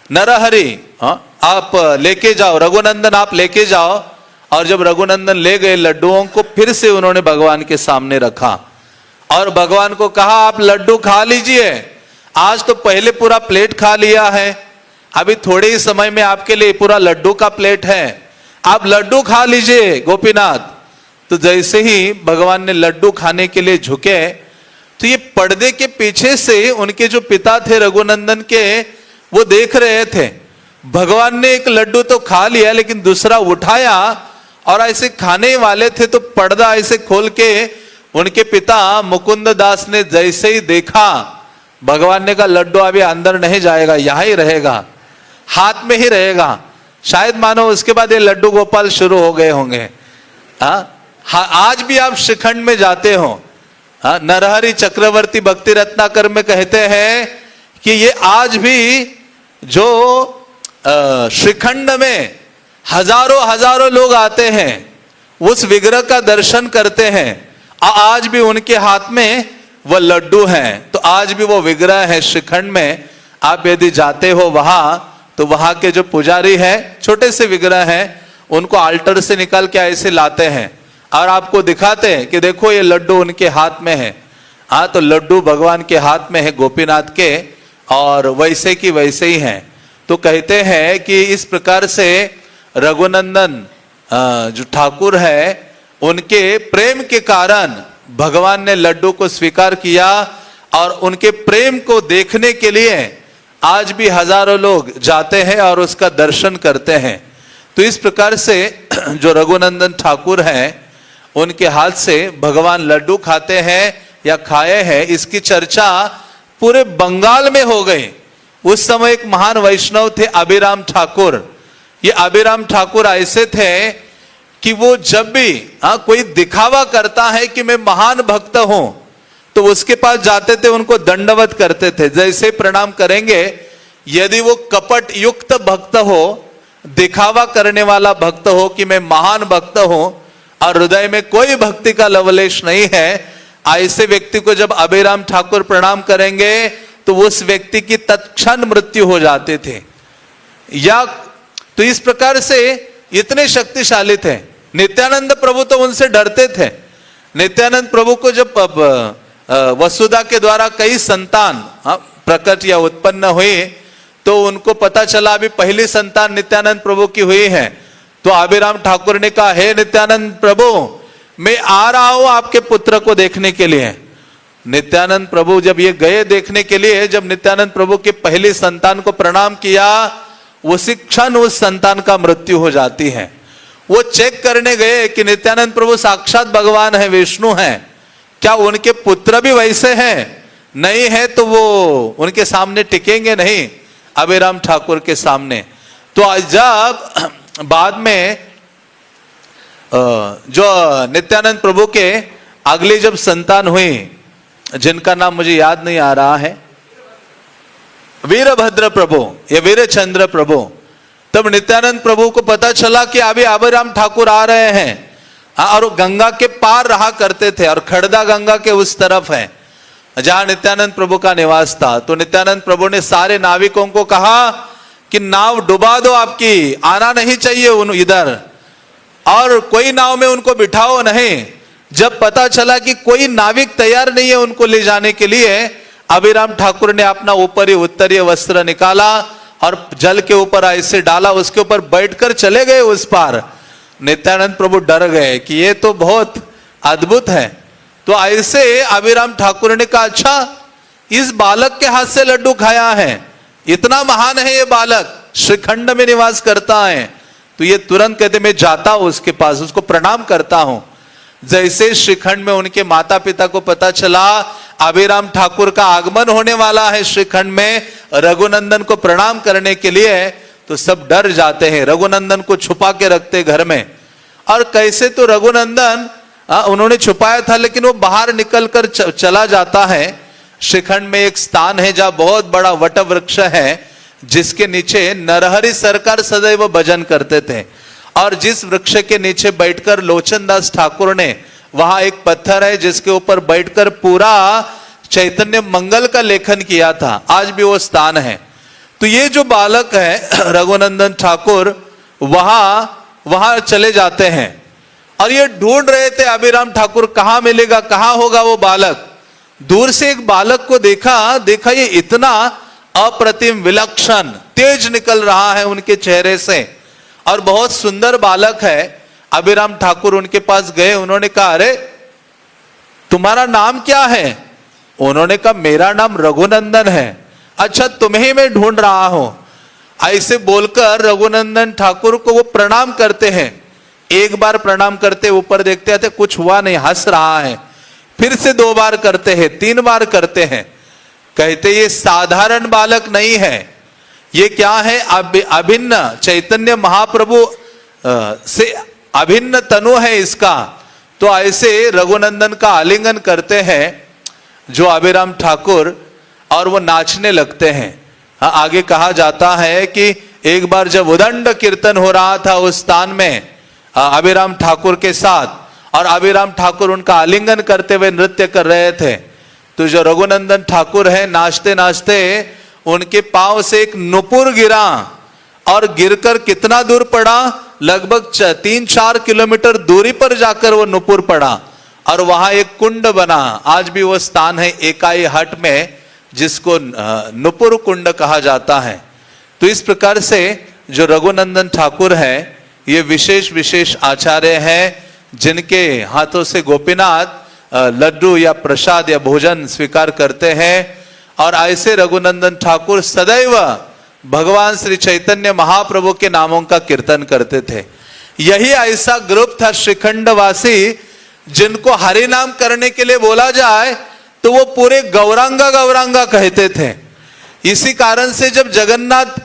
नरहरि आप लेके जाओ, रघुनंदन आप लेके जाओ, और जब रघुनंदन ले गए लड्डुओं को फिर से उन्होंने भगवान के सामने रखा और भगवान को कहा आप लड्डू खा लीजिए, आज तो पहले पूरा प्लेट खा लिया है, अभी थोड़े ही समय में आपके लिए पूरा लड्डू का प्लेट है, आप लड्डू खा लीजिए गोपीनाथ। तो जैसे ही भगवान ने लड्डू खाने के लिए झुके तो ये पर्दे के पीछे से उनके जो पिता थे रघुनंदन के, वो देख रहे थे भगवान ने एक लड्डू तो खा लिया लेकिन दूसरा उठाया, और ऐसे खाने वाले थे तो पर्दा ऐसे खोल के उनके पिता मुकुंद दास ने जैसे ही देखा, भगवान ने कहा लड्डू अभी अंदर नहीं जाएगा, यहां ही रहेगा, हाथ में ही रहेगा। शायद मानो उसके बाद ये लड्डू गोपाल शुरू हो गए होंगे। आज भी आप श्रीखंड में जाते हो, नरहरि चक्रवर्ती भक्ति रत्नाकर में कहते हैं कि ये आज भी जो श्रीखंड में हजारों हजारों लोग आते हैं उस विग्रह का दर्शन करते हैं, आज भी उनके हाथ में वह लड्डू हैं। तो आज भी वो विग्रह है श्रीखंड में, आप यदि जाते हो वहां तो वहां के जो पुजारी हैं, छोटे से विग्रह हैं, उनको आल्टर से निकाल के ऐसे लाते हैं और आपको दिखाते हैं कि देखो ये लड्डू उनके हाथ में है। तो लड्डू भगवान के हाथ में है गोपीनाथ के, और वैसे की वैसे ही हैं। तो कहते हैं कि इस प्रकार से रघुनंदन जो ठाकुर है उनके प्रेम के कारण भगवान ने लड्डू को स्वीकार किया, और उनके प्रेम को देखने के लिए आज भी हजारों लोग जाते हैं और उसका दर्शन करते हैं। तो इस प्रकार से जो रघुनंदन ठाकुर हैं उनके हाथ से भगवान लड्डू खाते हैं या खाए हैं, इसकी चर्चा पूरे बंगाल में हो गई। उस समय एक महान वैष्णव थे अभिराम ठाकुर। ये अभिराम ठाकुर ऐसे थे कि वो जब भी कोई दिखावा करता है कि मैं महान भक्त हूं, तो उसके पास जाते थे, उनको दंडवत करते थे, जैसे प्रणाम करेंगे। यदि वो कपट युक्त भक्त हो, दिखावा करने वाला भक्त हो कि मैं महान भक्त हूं और हृदय में कोई भक्ति का लवलेश नहीं है, ऐसे व्यक्ति को जब अभिराम ठाकुर प्रणाम करेंगे तो उस व्यक्ति की तत्क्षण मृत्यु हो जाते थे। या तो इस प्रकार से इतने शक्तिशाली थे। नित्यानंद प्रभु तो उनसे डरते थे। नित्यानंद प्रभु को जब वसुधा के द्वारा कई संतान प्रकट या उत्पन्न हुई तो उनको पता चला अभी पहली संतान नित्यानंद प्रभु की हुई है। तो अभिराम ठाकुर ने कहा, हे नित्यानंद प्रभु, मैं आ रहा हूं आपके पुत्र को देखने के लिए। नित्यानंद प्रभु जब ये गए देखने के लिए, जब नित्यानंद प्रभु की पहली संतान को प्रणाम किया, उसी क्षण उस संतान का मृत्यु हो जाती है। वो चेक करने गए कि नित्यानंद प्रभु साक्षात भगवान है, विष्णु हैं, क्या उनके पुत्र भी वैसे हैं? नहीं है तो वो उनके सामने टिकेंगे नहीं, अभिराम ठाकुर के सामने। तो जब बाद में जो नित्यानंद प्रभु के अगली जब संतान हुई, जिनका नाम मुझे याद नहीं आ रहा है, वीरभद्र प्रभु या वीरचंद्र प्रभु, तब नित्यानंद प्रभु को पता चला कि अभी अभिराम ठाकुर आ रहे हैं। और वो गंगा के पार रहा करते थे और खड़दा गंगा के उस तरफ है जहां नित्यानंद प्रभु का निवास था। तो नित्यानंद प्रभु ने सारे नाविकों को कहा कि नाव डुबा दो आपकी, आना नहीं चाहिए उन इधर, और कोई नाव में उनको बिठाओ नहीं। जब पता चला कि कोई नाविक तैयार नहीं है उनको ले जाने के लिए, अभिराम ठाकुर ने अपना ऊपरी उत्तरीय वस्त्र निकाला और जल के ऊपर ऐसे डाला, उसके ऊपर बैठकर चले गए उस पार। नित्यानंद प्रभु डर गए कि ये तो बहुत अद्भुत है। तो ऐसे अभिराम ठाकुर ने कहा, अच्छा इस बालक के हाथ से लड्डू खाया है, इतना महान है ये बालक, श्रीखंड में निवास करता है। तो ये तुरंत कहते मैं जाता हूं उसके पास, उसको प्रणाम करता हूं। जैसे श्रीखंड में उनके माता पिता को पता चला अभिराम ठाकुर का आगमन होने वाला है श्रीखंड में रघुनंदन को प्रणाम करने के लिए, तो सब डर जाते हैं, रघुनंदन को छुपा के रखते घर में। और कैसे तो रघुनंदन उन्होंने छुपाया था, लेकिन वो बाहर निकलकर चला जाता है। श्रीखंड में एक स्थान है जहां बहुत बड़ा वट वृक्ष है, जिसके नीचे नरहरि सरकार सदैव भजन करते थे। और जिस वृक्ष के नीचे बैठकर लोचनदास ठाकुर ने, वहां एक पत्थर है जिसके ऊपर बैठकर पूरा चैतन्य मंगल का लेखन किया था, आज भी वो स्थान है। तो ये जो बालक है रघुनंदन ठाकुर वहां चले जाते हैं और ये ढूंढ रहे थे अभिराम ठाकुर कहां मिलेगा, कहां होगा वो बालक। दूर से एक बालक को देखा ये इतना अप्रतिम विलक्षण तेज निकल रहा है उनके चेहरे से और बहुत सुंदर बालक है। अभिराम ठाकुर उनके पास गए, उन्होंने कहा अरे तुम्हारा नाम क्या है? उन्होंने कहा मेरा नाम रघुनंदन है। अच्छा तुम्हें मैं ढूंढ रहा हूं। ऐसे बोलकर रघुनंदन ठाकुर को वो प्रणाम करते हैं। एक बार प्रणाम करते, ऊपर देखते थे कुछ हुआ नहीं, हंस रहा है। फिर से 2 बार करते हैं, 3 बार करते हैं। कहते ये साधारण बालक नहीं है, ये क्या है? अभिन्न चैतन्य महाप्रभु से अभिन्न तनु है इसका। तो ऐसे रघुनंदन का आलिंगन करते हैं जो अभिराम ठाकुर और वो नाचने लगते हैं। आगे कहा जाता है कि एक बार जब उदंड कीर्तन हो रहा था उस स्थान में अभिराम ठाकुर के साथ और अभिराम ठाकुर उनका आलिंगन करते हुए नृत्य कर रहे थे, तो जो रघुनंदन ठाकुर है नाचते नाचते उनके पांव से एक नुपुर गिरा और गिरकर कितना दूर पड़ा? लगभग 3-4 किलोमीटर दूरी पर जाकर वो नुपुर पड़ा और वहां एक कुंड बना। आज भी वो स्थान है एकाई हट में जिसको नुपुर कुंड कहा जाता है। तो इस प्रकार से जो रघुनंदन ठाकुर है ये विशेष आचार्य हैं जिनके हाथों से गोपीनाथ लड्डू या प्रसाद या भोजन स्वीकार करते हैं। और ऐसे रघुनंदन ठाकुर सदैव भगवान श्री चैतन्य महाप्रभु के नामों का कीर्तन करते थे। यही ऐसा ग्रुप था श्रीखंडवासी जिनको हरि नाम करने के लिए बोला जाए तो वो पूरे गौरांगा कहते थे। इसी कारण से जब जगन्नाथ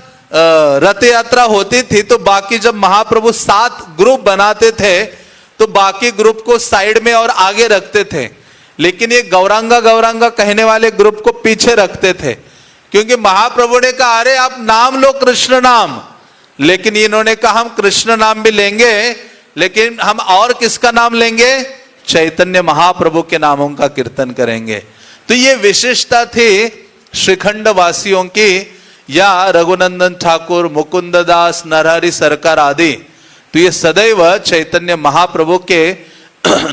रथ यात्रा होती थी तो बाकी जब महाप्रभु 7 ग्रुप बनाते थे तो बाकी ग्रुप को साइड में और आगे रखते थे, लेकिन ये गौरांगा कहने वाले ग्रुप को पीछे रखते थे, क्योंकि महाप्रभु ने कहा अरे आप नाम लो कृष्ण नाम, लेकिन इन्होंने कहा हम कृष्ण नाम भी लेंगे लेकिन हम और किसका नाम लेंगे? चैतन्य महाप्रभु के नामों का कीर्तन करेंगे। तो ये विशेषता थी श्रीखंड वासियों की, या रघुनंदन ठाकुर, मुकुंद दास, नरहरि सरकार आदि। तो ये सदैव चैतन्य महाप्रभु के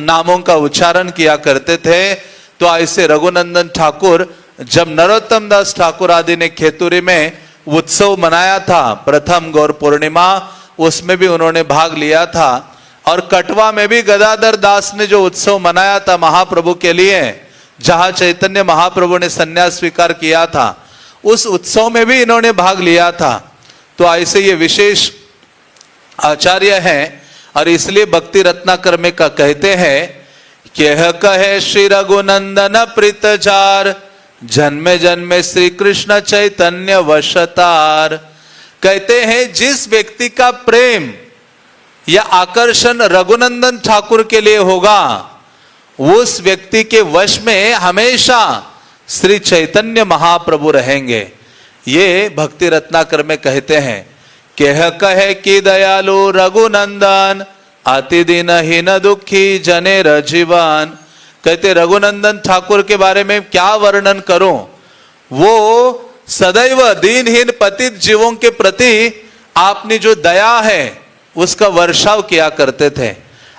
नामों का उच्चारण किया करते थे। तो ऐसे रघुनंदन ठाकुर जब नरोत्तम दास ठाकुर आदि ने खेतुरी में उत्सव मनाया था, प्रथम गौर पूर्णिमा, उसमें भी उन्होंने भाग लिया था। और कटवा में भी गदाधर दास ने जो उत्सव मनाया था महाप्रभु के लिए, जहां चैतन्य महाप्रभु ने संन्यास स्वीकार किया था, उस उत्सव में भी इन्होंने भाग लिया था। तो ऐसे ये विशेष आचार्य हैं और इसलिए भक्ति रत्नाकर में का कहते हैं कि यह कहे श्री रघुनंदन प्रीतचार, जन्मे जन्मे श्री कृष्ण चैतन्य वशतार। कहते हैं जिस व्यक्ति का प्रेम या आकर्षण रघुनंदन ठाकुर के लिए होगा उस व्यक्ति के वश में हमेशा श्री चैतन्य महाप्रभु रहेंगे। ये भक्ति रत्नाकर में कहते हैं कि यह कहे कि दयालु रघुनंदन अति दिन हीन दुखी जने रजीवन। कहते रघुनंदन ठाकुर के बारे में क्या वर्णन करूं, वो सदैव दीनहीन पतित जीवों के प्रति आपने जो दया है उसका वर्षाव किया करते थे।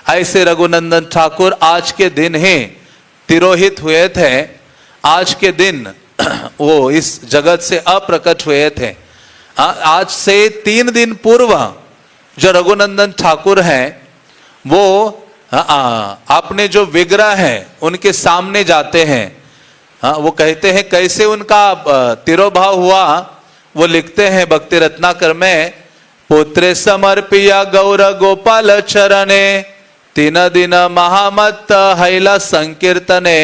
ऐसे रघुनंदन ठाकुर आज के दिन ही तिरोहित हुए थे। आज के दिन वो इस जगत से अप्रकट हुए थे। आज से 3 दिन पूर्व जो रघुनंदन ठाकुर हैं वो अपने जो विग्रह है उनके सामने जाते हैं। वो कहते हैं कैसे उनका तिरोभाव हुआ, वो लिखते हैं भक्ति रत्नाकर में, पुत्रे समर्पिया गौर गोपाल चरणे 3 दिन महामत हैला संकीर्तने।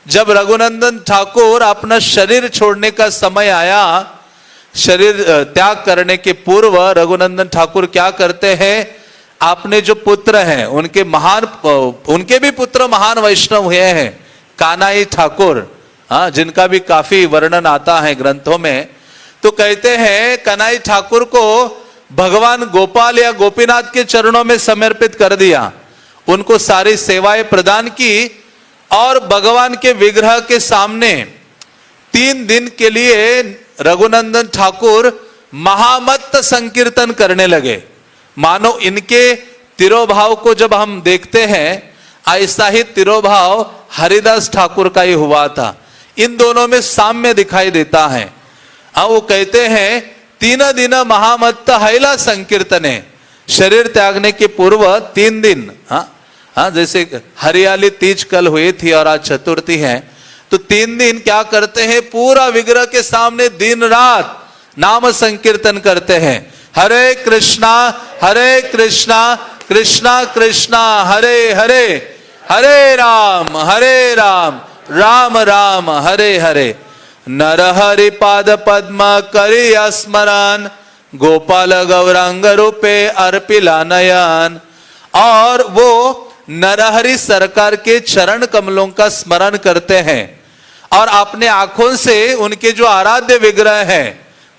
जब रघुनंदन ठाकुर अपना शरीर छोड़ने का समय आया, शरीर त्याग करने के पूर्व रघुनंदन ठाकुर क्या करते हैं, अपने जो पुत्र हैं उनके भी पुत्र महान वैष्णव हुए हैं, कान्हाई ठाकुर, जिनका भी काफी वर्णन आता है ग्रंथों में। तो कहते हैं कन्हई ठाकुर को भगवान गोपाल या गोपीनाथ के चरणों में समर्पित कर दिया, उनको सारी सेवाएं प्रदान की और भगवान के विग्रह के सामने 3 दिन के लिए रघुनंदन ठाकुर महामत्त संकीर्तन करने लगे। मानो इनके तिरोभाव को जब हम देखते हैं, ऐसा ही तिरोभाव हरिदास ठाकुर का ही हुआ था। इन दोनों में साम्य दिखाई देता है। वो कहते हैं 3 दिन महामत्त हैला संकीर्तने, शरीर त्यागने के पूर्व 3 दिन, जैसे हरियाली तीज कल हुई थी और आज चतुर्थी है, तो 3 दिन क्या करते हैं, पूरा विग्रह के सामने दिन रात नाम संकीर्तन करते हैं। हरे कृष्णा कृष्णा कृष्णा हरे हरे, हरे राम राम राम हरे हरे। नर हरि पाद पद्म करि स्मरण, गोपाल गौरांग रूपे अर्पिला नयन। और वो नरहरि सरकार के चरण कमलों का स्मरण करते हैं और अपने आंखों से उनके जो आराध्य विग्रह हैं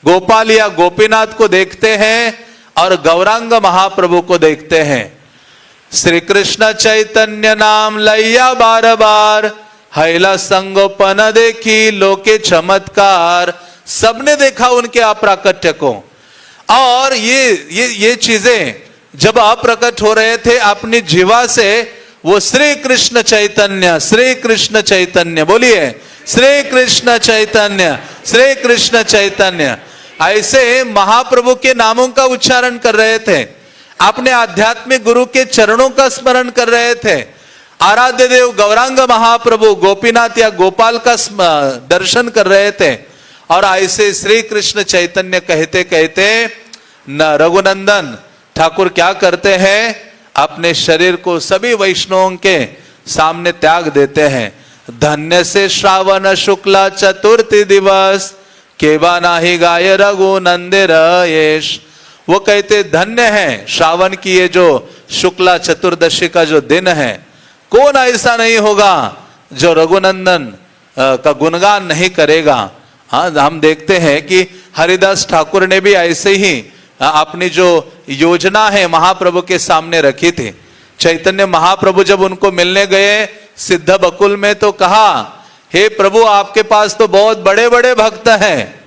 गोपाल या गोपीनाथ को देखते हैं और गौरांग महाप्रभु को देखते हैं। श्री कृष्ण चैतन्य नाम लैया बार बार, हैला संगोपन देखी लोके चमत्कार। सबने देखा उनके अप्राकट्य को, और ये चीजें जब अप्रकट हो रहे थे अपनी जीवा से, वो श्री कृष्ण चैतन्य बोलिए, श्री कृष्ण चैतन्य ऐसे महाप्रभु के नामों का उच्चारण कर रहे थे, अपने आध्यात्मिक गुरु के चरणों का स्मरण कर रहे थे। आराध्य देव गौरांग महाप्रभु गोपीनाथ या गोपाल का दर्शन कर रहे थे। और ऐसे श्री कृष्ण चैतन्य कहते कहते न रघुनंदन ठाकुर क्या करते हैं, अपने शरीर को सभी वैष्णवों के सामने त्याग देते हैं। धन्य से श्रावण शुक्ला चतुर्थी दिवस, केवा नाही गाय रघुनंदे यश। वो कहते धन्य है श्रावण की ये जो शुक्ला चतुर्दशी का जो दिन है, कौन ऐसा नहीं होगा जो रघुनंदन का गुणगान नहीं करेगा। हाँ, हम देखते हैं कि हरिदास ठाकुर ने भी ऐसे ही अपनी जो योजना है महाप्रभु के सामने रखी थी। चैतन्य महाप्रभु जब उनको मिलने गए सिद्ध बकुल में, तो कहा हे प्रभु आपके पास तो बहुत बड़े बड़े भक्त हैं,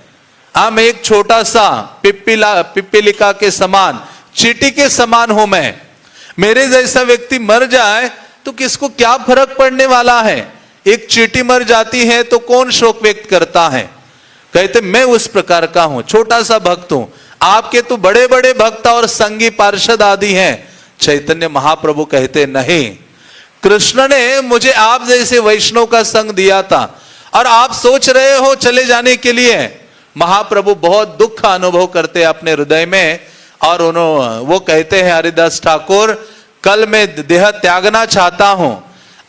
हम एक छोटा सा पिप्पिलिका के समान, चींटी के समान हूं मैं। मेरे जैसा व्यक्ति मर जाए तो किसको क्या फर्क पड़ने वाला है, एक चींटी मर जाती है तो कौन शोक व्यक्त करता है। कहते मैं उस प्रकार का हूं, छोटा सा भक्त हूं, आपके तो बड़े बड़े भक्त और संगी पार्षद आदि हैं। चैतन्य महाप्रभु कहते नहीं, कृष्ण ने मुझे आप जैसे वैष्णव का संग दिया था और आप सोच रहे हो चले जाने के लिए। महाप्रभु बहुत दुख अनुभव करते अपने हृदय में, और वो कहते हैं हरिदास ठाकुर, कल मैं देह त्यागना चाहता हूं,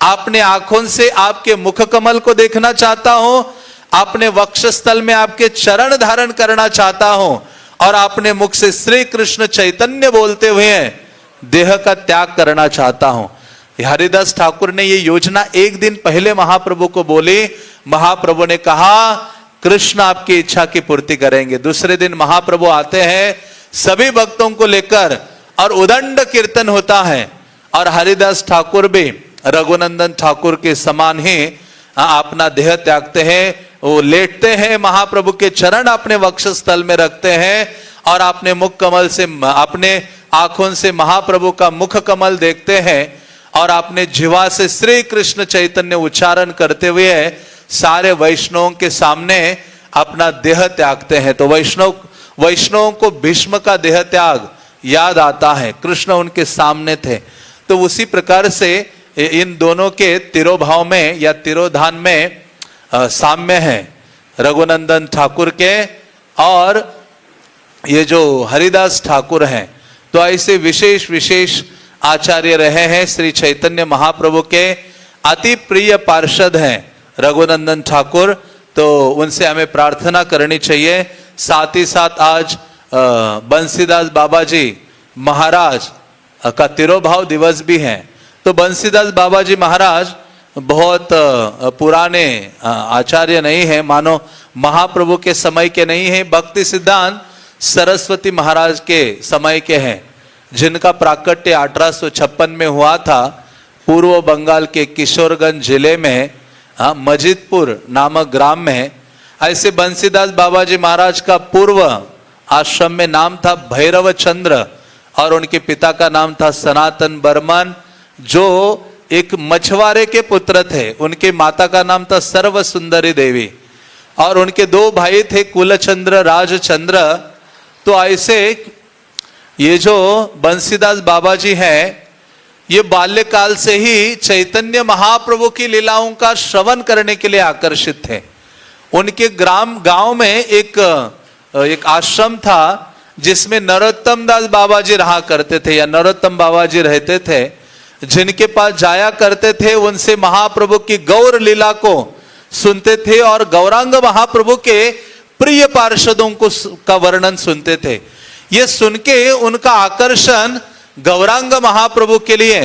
अपने आंखों से आपके मुख कमल को देखना चाहता हूं, अपने वक्षस्थल में आपके चरण धारण करना चाहता हूं, और अपने मुख से श्री कृष्ण चैतन्य बोलते हुए देह का त्याग करना चाहता हूं। हरिदास ठाकुर ने ये योजना एक दिन पहले महाप्रभु को बोली। महाप्रभु ने कहा कृष्ण आपकी इच्छा की पूर्ति करेंगे। दूसरे दिन महाप्रभु आते हैं सभी भक्तों को लेकर और उदंड कीर्तन होता है, और हरिदास ठाकुर भी रघुनंदन ठाकुर के समान ही अपना देह त्यागते हैं। वो लेटते हैं, महाप्रभु के चरण अपने वक्षस्थल में रखते हैं और अपने मुख कमल से, अपने आंखों से महाप्रभु का मुख कमल देखते हैं और अपने जीवा से श्री कृष्ण चैतन्य उच्चारण करते हुए सारे वैष्णवों के सामने अपना देह त्यागते हैं। तो वैष्णवों को भीष्म का देह त्याग याद आता है, कृष्ण उनके सामने थे। तो उसी प्रकार से इन दोनों के तिरोभाव में या तिरोधान में साम्य है, रघुनंदन ठाकुर के और ये जो हरिदास ठाकुर हैं। तो ऐसे विशेष विशेष आचार्य रहे हैं, श्री चैतन्य महाप्रभु के अति प्रिय पार्षद हैं रघुनंदन ठाकुर। तो उनसे हमें प्रार्थना करनी चाहिए। साथ ही साथ आज बंसीदास बाबा जी महाराज का तिरोभाव दिवस भी है। तो बंसीदास बाबा जी महाराज बहुत पुराने आचार्य नहीं है, मानो महाप्रभु के समय के नहीं है, भक्ति सिद्धांत सरस्वती महाराज के समय के हैं, जिनका प्राकट्य 1856 में हुआ था पूर्व बंगाल के किशोरगंज जिले में मजिदपुर नामक ग्राम में। ऐसे बंसीदास बाबा जी महाराज का पूर्व आश्रम में नाम था भैरव चंद्र और उनके पिता का नाम था सनातन बर्मन, जो एक मछुआरे के पुत्र थे। उनके माता का नाम था सर्व सुंदरी देवी और उनके दो भाई थे कुलचंद्र राजचंद्र। तो ऐसे ये जो बंसीदास बाबा जी हैं, ये बाल्यकाल से ही चैतन्य महाप्रभु की लीलाओं का श्रवण करने के लिए आकर्षित थे। उनके गांव में एक आश्रम था जिसमें नरोत्तम दास बाबा जी रहा करते थे या नरोत्तम बाबा जी रहते थे, जिनके पास जाया करते थे, उनसे महाप्रभु की गौर लीला को सुनते थे और गौरांग महाप्रभु के प्रिय पार्षदों को का वर्णन सुनते थे। ये सुन के उनका आकर्षण गौरांग महाप्रभु के लिए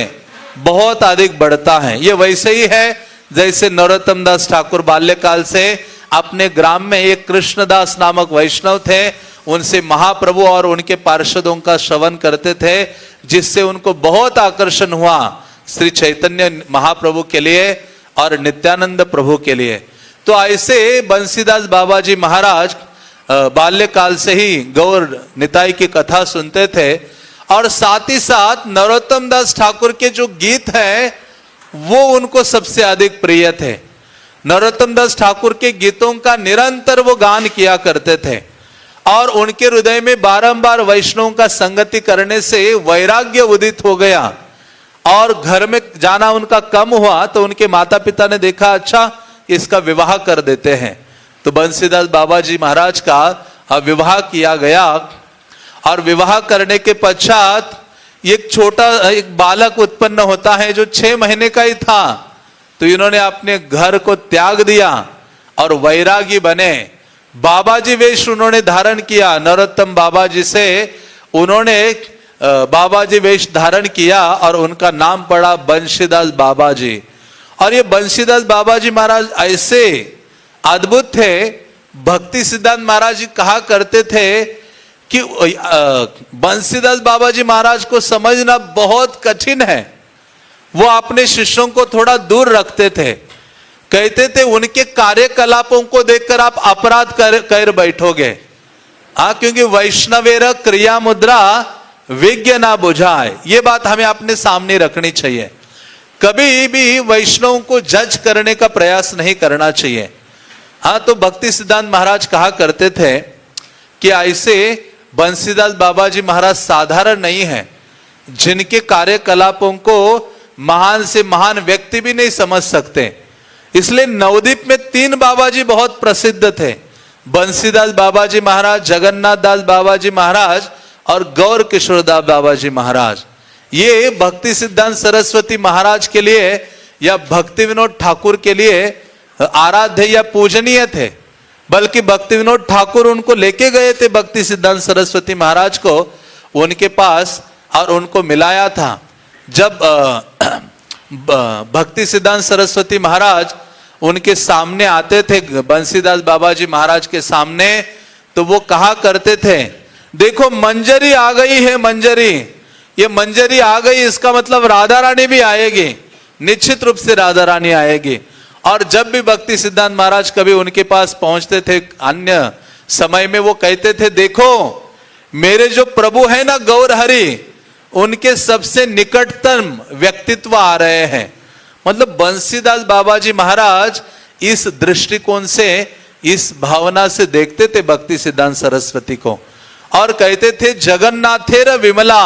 बहुत अधिक बढ़ता है। ये वैसे ही है जैसे नरोत्तम दास ठाकुर बाल्यकाल से अपने ग्राम में एक कृष्णदास नामक वैष्णव थे, उनसे महाप्रभु और उनके पार्षदों का श्रवण करते थे, जिससे उनको बहुत आकर्षण हुआ श्री चैतन्य महाप्रभु के लिए और नित्यानंद प्रभु के लिए। तो ऐसे बंसीदास बाबा जी महाराज बाल्यकाल से ही गौर निताई की कथा सुनते थे और साथ ही साथ नरोत्तम दास ठाकुर के जो गीत हैं वो उनको सबसे अधिक प्रिय थे। नरोत्तम दास ठाकुर के गीतों का निरंतर वो गान किया करते थे और उनके हृदय में बारंबार वैष्णवों का संगति करने से वैराग्य उदित हो गया और घर में जाना उनका कम हुआ। तो उनके माता पिता ने देखा, अच्छा इसका विवाह कर देते हैं। तो बंसीदास बाबा जी महाराज का विवाह किया गया और विवाह करने के पश्चात एक बालक उत्पन्न होता है जो 6 महीने का ही था। तो इन्होंने अपने घर को त्याग दिया और वैरागी बने। बाबा जी वेश उन्होंने धारण किया, नरोत्तम बाबा जी से उन्होंने बाबा जी वेश धारण किया और उनका नाम पड़ा बंसीदास बाबा जी। और ये बंसीदास बाबा जी महाराज ऐसे अद्भुत थे, भक्ति सिद्धांत महाराज जी कहा करते थे कि बंसीदास बाबा जी महाराज को समझना बहुत कठिन है। वो अपने शिष्यों को थोड़ा दूर रखते थे, कहते थे उनके कार्यकलापों को देखकर आप अपराध कर बैठोगे, क्योंकि वैष्णवेर क्रिया मुद्रा विज्ञ ना बुझाए। ये बात हमें अपने सामने रखनी चाहिए। कभी भी वैष्णवों को जज करने का प्रयास नहीं करना चाहिए। तो भक्ति सिद्धांत महाराज कहा करते थे कि ऐसे बंसीदास बाबा जी महाराज साधारण नहीं है, जिनके कार्यकलापों को महान से महान व्यक्ति भी नहीं समझ सकते। इसलिए नवद्वीप में 3 बाबा जी बहुत प्रसिद्ध थे, बंसीदास बाबा जी महाराज, जगन्नाथ दास बाबा जी महाराज और गौर किशोरदास बाबा जी महाराज। ये भक्ति सिद्धांत सरस्वती महाराज के लिए या भक्ति विनोद ठाकुर के लिए आराध्य या पूजनीय थे। बल्कि भक्ति विनोद ठाकुर उनको लेके गए थे भक्ति सिद्धांत सरस्वती महाराज को उनके पास और उनको मिलाया था। जब भक्ति सिद्धांत सरस्वती महाराज उनके सामने आते थे, बंसीदास बाबा जी महाराज के सामने, तो वो कहा करते थे, देखो मंजरी आ गई है, मंजरी, ये मंजरी आ गई, इसका मतलब राधा रानी भी आएगी, निश्चित रूप से राधा रानी आएगी। और जब भी भक्ति सिद्धांत महाराज कभी उनके पास पहुंचते थे अन्य समय में, वो कहते थे, देखो मेरे जो प्रभु है ना गौर हरि, उनके सबसे निकटतम व्यक्तित्व आ रहे हैं। मतलब बंसीदास बाबा जी महाराज इस दृष्टिकोण से, इस भावना से देखते थे भक्ति सिद्धांत सरस्वती को और कहते थे जगन्नाथेर विमला।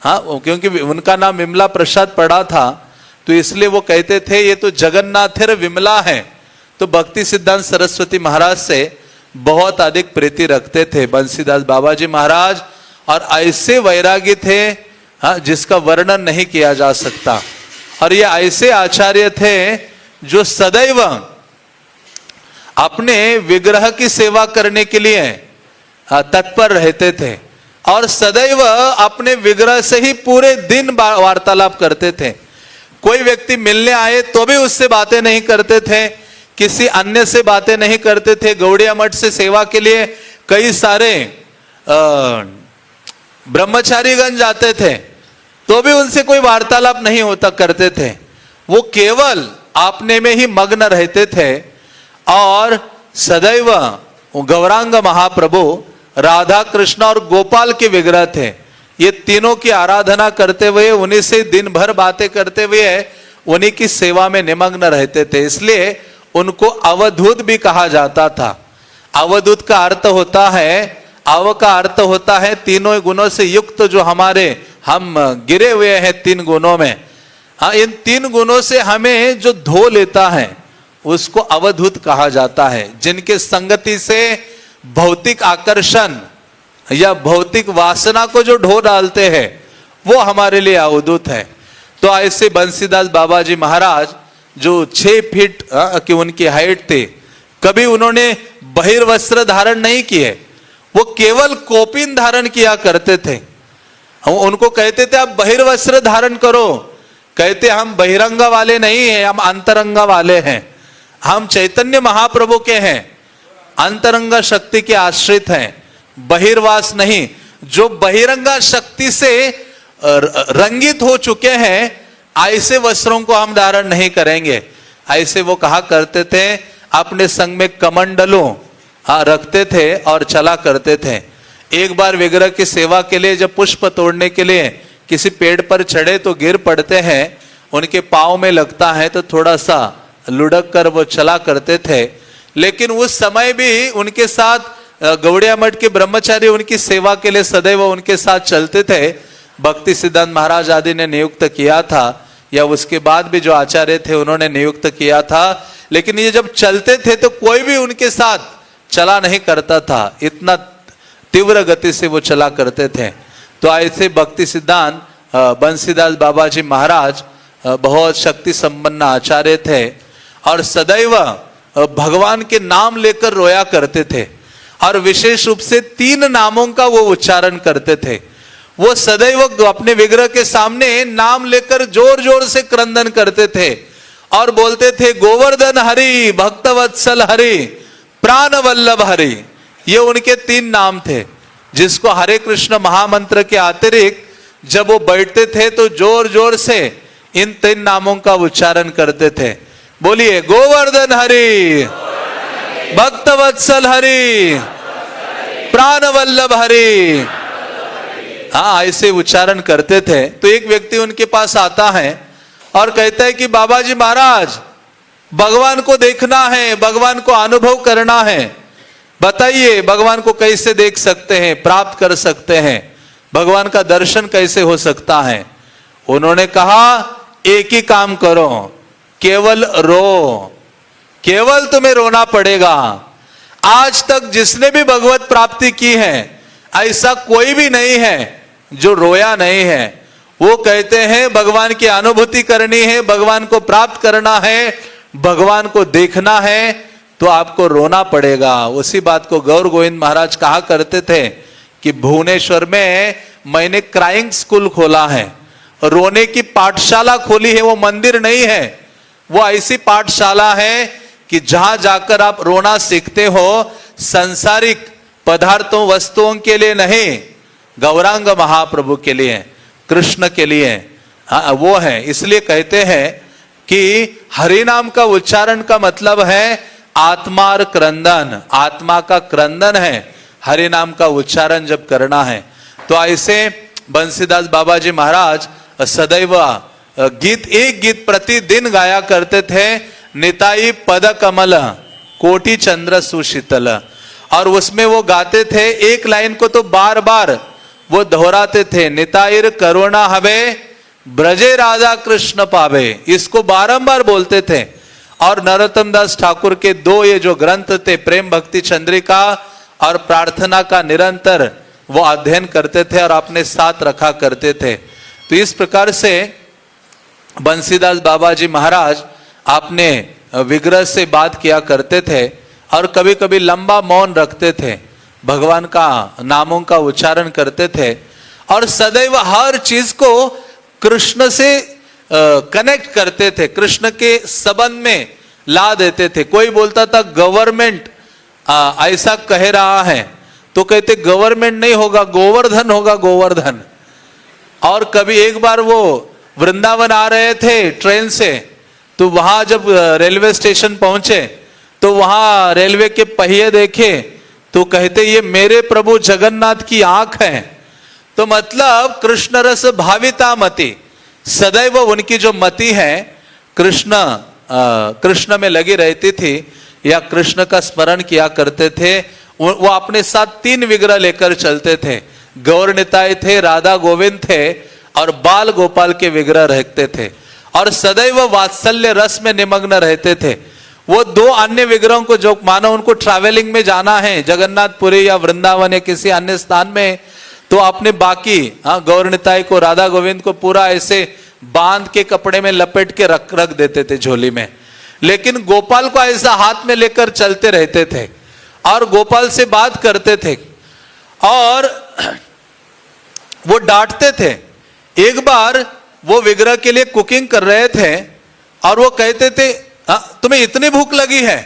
क्योंकि उनका नाम विमला प्रसाद पड़ा था, तो इसलिए वो कहते थे ये तो जगन्नाथेर विमला है। तो भक्ति सिद्धांत सरस्वती महाराज से बहुत अधिक प्रीति रखते थे बंसीदास बाबा जी महाराज और ऐसे वैरागी थे जिसका वर्णन नहीं किया जा सकता। और ये ऐसे आचार्य थे जो सदैव अपने विग्रह की सेवा करने के लिए तत्पर रहते थे और सदैव अपने विग्रह से ही पूरे दिन वार्तालाप करते थे। कोई व्यक्ति मिलने आए तो भी उससे बातें नहीं करते थे, किसी अन्य से बातें नहीं करते थे। गौड़िया मठ से सेवा के लिए कई सारे ब्रह्मचारीगण जाते थे तो भी उनसे कोई वार्तालाप नहीं होता करते थे। वो केवल अपने में ही मग्न रहते थे और सदैव गौरांग महाप्रभु, राधा कृष्ण और गोपाल के विग्रह थे। ये तीनों की आराधना करते हुए, उन्हीं से दिन भर बातें करते हुए उन्हीं की सेवा में निमग्न रहते थे। इसलिए उनको अवधूत भी कहा जाता था। अवधूत का अर्थ होता है, अव का अर्थ होता है तीनों गुणों से युक्त, जो हमारे हम गिरे हुए हैं तीन गुणों में। हाँ, इन तीन गुणों से हमें जो धो लेता है उसको अवधूत कहा जाता है। जिनके संगति से भौतिक आकर्षण या भौतिक वासना को जो ढो डालते हैं वो हमारे लिए अवधूत है। तो ऐसे बंसीदास बाबा जी महाराज जो 6 फीट की उनकी हाइट थे, कभी उन्होंने बहिर्वस्त्र धारण नहीं किए, वो केवल कोपिन धारण किया करते थे। हम उनको कहते थे आप बहिर्वस्त्र धारण करो, कहते हम बहिरंगा वाले नहीं हैं, हम अंतरंगा वाले हैं। हम चैतन्य महाप्रभु के हैं, अंतरंगा शक्ति के आश्रित हैं, बहिर्वास नहीं। जो बहिरंगा शक्ति से रंगित हो चुके हैं ऐसे वस्त्रों को हम धारण नहीं करेंगे। ऐसे वो कहा करते थे। अपने संग में कमंडलों रखते थे और चला करते थे। एक बार विग्रह की सेवा के लिए जब पुष्प तोड़ने के लिए किसी पेड़ पर चढ़े तो गिर पड़ते हैं, उनके पाँव में लगता है तो थोड़ा सा लुढ़क कर वो चला करते थे। लेकिन उस समय भी उनके साथ गौड़िया मठ के ब्रह्मचारी उनकी सेवा के लिए सदैव उनके साथ चलते थे। भक्ति सिद्धांत महाराज आदि ने नियुक्त किया था, या उसके बाद भी जो आचार्य थे उन्होंने नियुक्त किया था। लेकिन ये जब चलते थे तो कोई भी उनके साथ चला नहीं करता था, इतना तीव्र गति से वो चला करते थे। तो ऐसे भक्ति सिद्धांत बंसीदास बाबा जी महाराज बहुत शक्ति संपन्न आचार्य थे और सदैव भगवान के नाम लेकर रोया करते थे। और विशेष रूप से 3 नामों का वो उच्चारण करते थे। वो सदैव अपने विग्रह के सामने नाम लेकर जोर जोर से क्रंदन करते थे और बोलते थे गोवर्धन हरि, भक्तवत्सल हरि, प्राण वल्लभ हरि। ये उनके 3 नाम थे जिसको हरे कृष्ण महामंत्र के अतिरिक्त जब वो बैठते थे तो जोर जोर से इन 3 नामों का उच्चारण करते थे। बोलिए गोवर्धन हरि, भक्तवत्सल हरि, प्राण वल्लभ हरि। हाँ, ऐसे उच्चारण करते थे। तो एक व्यक्ति उनके पास आता है और कहता है कि बाबा जी महाराज, भगवान को देखना है, भगवान को अनुभव करना है, बताइए भगवान को कैसे देख सकते हैं, प्राप्त कर सकते हैं, भगवान का दर्शन कैसे हो सकता है। उन्होंने कहा एक ही काम करो, केवल रो, केवल तुम्हें रोना पड़ेगा। आज तक जिसने भी भगवत प्राप्ति की है ऐसा कोई भी नहीं है जो रोया नहीं है। वो कहते हैं भगवान की अनुभूति करनी है, भगवान को प्राप्त करना है, भगवान को देखना है तो आपको रोना पड़ेगा। उसी बात को गौर गोविंद महाराज कहा करते थे कि भुवनेश्वर में मैंने क्राइंग स्कूल खोला है, रोने की पाठशाला खोली है। वो मंदिर नहीं है, वो ऐसी पाठशाला है कि जहां जाकर आप रोना सीखते हो, संसारिक पदार्थों वस्तुओं के लिए नहीं, गौरांग महाप्रभु के लिए, कृष्ण के लिए। हाँ, वो है। इसलिए कहते हैं कि हरि नाम का उच्चारण का मतलब है आत्मार क्रंदन, आत्मा का क्रंदन है हरि नाम का उच्चारण जब करना है। तो ऐसे बंसीदास बाबा जी महाराज सदैव गीत, एक गीत प्रतिदिन गाया करते थे, निताई पद कमल कोटि चंद्र सुशीतल। और उसमें वो गाते थे, एक लाइन को तो बार बार वो दोहराते थे, निताईर करुणा हवे ब्रजे राधा कृष्ण पावे। इसको बारंबार बोलते थे। और नरोत्तम दास ठाकुर के 2 ये जो ग्रंथ थे, प्रेम भक्ति चंद्रिका और प्रार्थना का, निरंतर वो अध्ययन करते थे और अपने साथ रखा करते थे। तो इस प्रकार से बंसीदास बाबा जी महाराज अपने विग्रह से बात किया करते थे और कभी कभी लंबा मौन रखते थे, भगवान का नामों का उच्चारण करते थे और सदैव हर चीज को कृष्ण से कनेक्ट करते थे, कृष्ण के संबंध में ला देते थे। कोई बोलता था गवर्नमेंट ऐसा कह रहा है, तो कहते गवर्नमेंट नहीं होगा, गोवर्धन होगा, गोवर्धन। और कभी एक बार वो वृंदावन आ रहे थे ट्रेन से, तो वहां जब रेलवे स्टेशन पहुंचे तो वहां रेलवे के पहिए देखे तो कहते ये मेरे प्रभु जगन्नाथ की आंख है। तो मतलब कृष्ण रस भाविता मति, सदैव उनकी जो मति है कृष्ण में लगी रहती थी, या कृष्ण का स्मरण किया करते थे। वो अपने साथ 3 विग्रह लेकर चलते थे, गौर निताय थे, राधा गोविंद थे और बाल गोपाल के विग्रह रहते थे, और सदैव वात्सल्य रस में निमग्न रहते थे। वो 2 अन्य विग्रहों को जो मानो उनको ट्रैवलिंग में जाना है जगन्नाथपुरी या वृंदावन या किसी अन्य स्थान में, तो आपने बाकी गौर निताय को, राधा गोविंद को पूरा ऐसे बांध के कपड़े में लपेट के रख देते थे झोली में, लेकिन गोपाल को ऐसा हाथ में लेकर चलते रहते थे और गोपाल से बात करते थे और वो डांटते थे। एक बार वो विग्रह के लिए कुकिंग कर रहे थे और वो कहते थे तुम्हें इतनी भूख लगी है,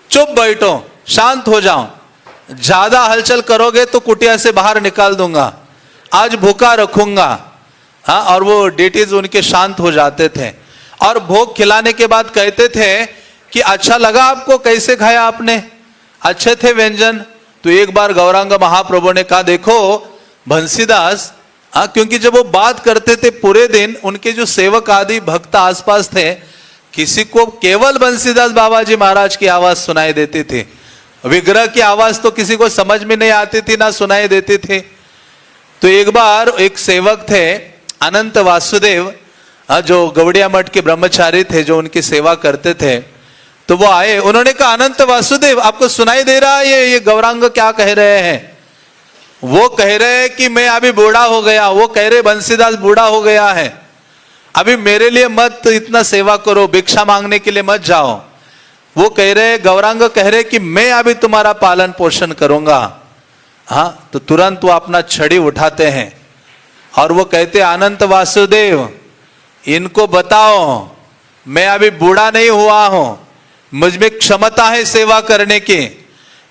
चुप बैठो, शांत हो जाओ, ज्यादा हलचल करोगे तो कुटिया से बाहर निकाल दूंगा, आज भूखा रखूंगा। और वो डेटीज उनके शांत हो जाते थे और भोग खिलाने के बाद कहते थे कि अच्छा लगा आपको, कैसे खाया आपने, अच्छे थे व्यंजन। तो एक बार गौरांग महाप्रभु ने कहा देखो बंसीदास, क्योंकि जब वो बात करते थे पूरे दिन उनके जो सेवक आदि भक्त आसपास थे, किसी को केवल बंसीदास बाबा जी महाराज की आवाज सुनाई देती थी, विग्रह की आवाज तो किसी को समझ में नहीं आती थी, ना सुनाई देती थी। तो एक बार एक सेवक थे अनंत वासुदेव, जो गौड़िया मठ के ब्रह्मचारी थे, जो उनकी सेवा करते थे, तो वो आए, उन्होंने कहा अनंत वासुदेव आपको सुनाई दे रहा है ये गौरांग क्या कह रहे हैं? वो कह रहे हैं कि मैं अभी बूढ़ा हो गया, वो कह रहे बंसीदास बूढ़ा हो गया है, अभी मेरे लिए मत इतना सेवा करो, भिक्षा मांगने के लिए मत जाओ। वो कह रहे गौरांग कह रहे कि मैं अभी तुम्हारा पालन पोषण करूंगा। तो तुरंत वो अपना छड़ी उठाते हैं और वो कहते अनंत वासुदेव इनको बताओ मैं अभी बूढ़ा नहीं हुआ हूं, मुझमें क्षमता है सेवा करने की,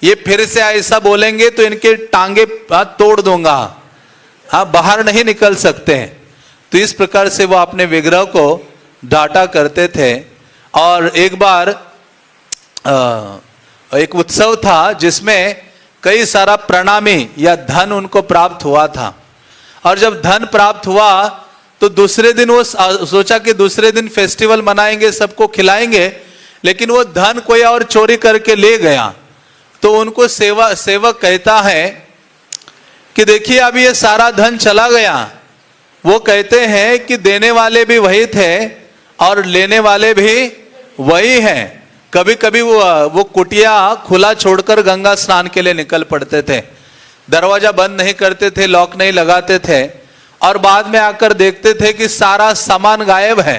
ये फिर से ऐसा बोलेंगे तो इनके टांगे तोड़ दूंगा, बाहर नहीं निकल सकते हैं। तो इस प्रकार से वो अपने विग्रह को डांटा करते थे। और एक बार एक उत्सव था जिसमें कई सारा प्रणामी या धन उनको प्राप्त हुआ था, और जब धन प्राप्त हुआ तो दूसरे दिन वो सोचा कि दूसरे दिन फेस्टिवल मनाएंगे, सबको खिलाएंगे, लेकिन वो धन कोई और चोरी करके ले गया। तो उनको सेवक कहता है कि देखिए अभी ये सारा धन चला गया। वो कहते हैं कि देने वाले भी वही थे और लेने वाले भी वही हैं। कभी कभी वो कुटिया खुला छोड़कर गंगा स्नान के लिए निकल पड़ते थे, दरवाजा बंद नहीं करते थे, लॉक नहीं लगाते थे, और बाद में आकर देखते थे कि सारा सामान गायब है,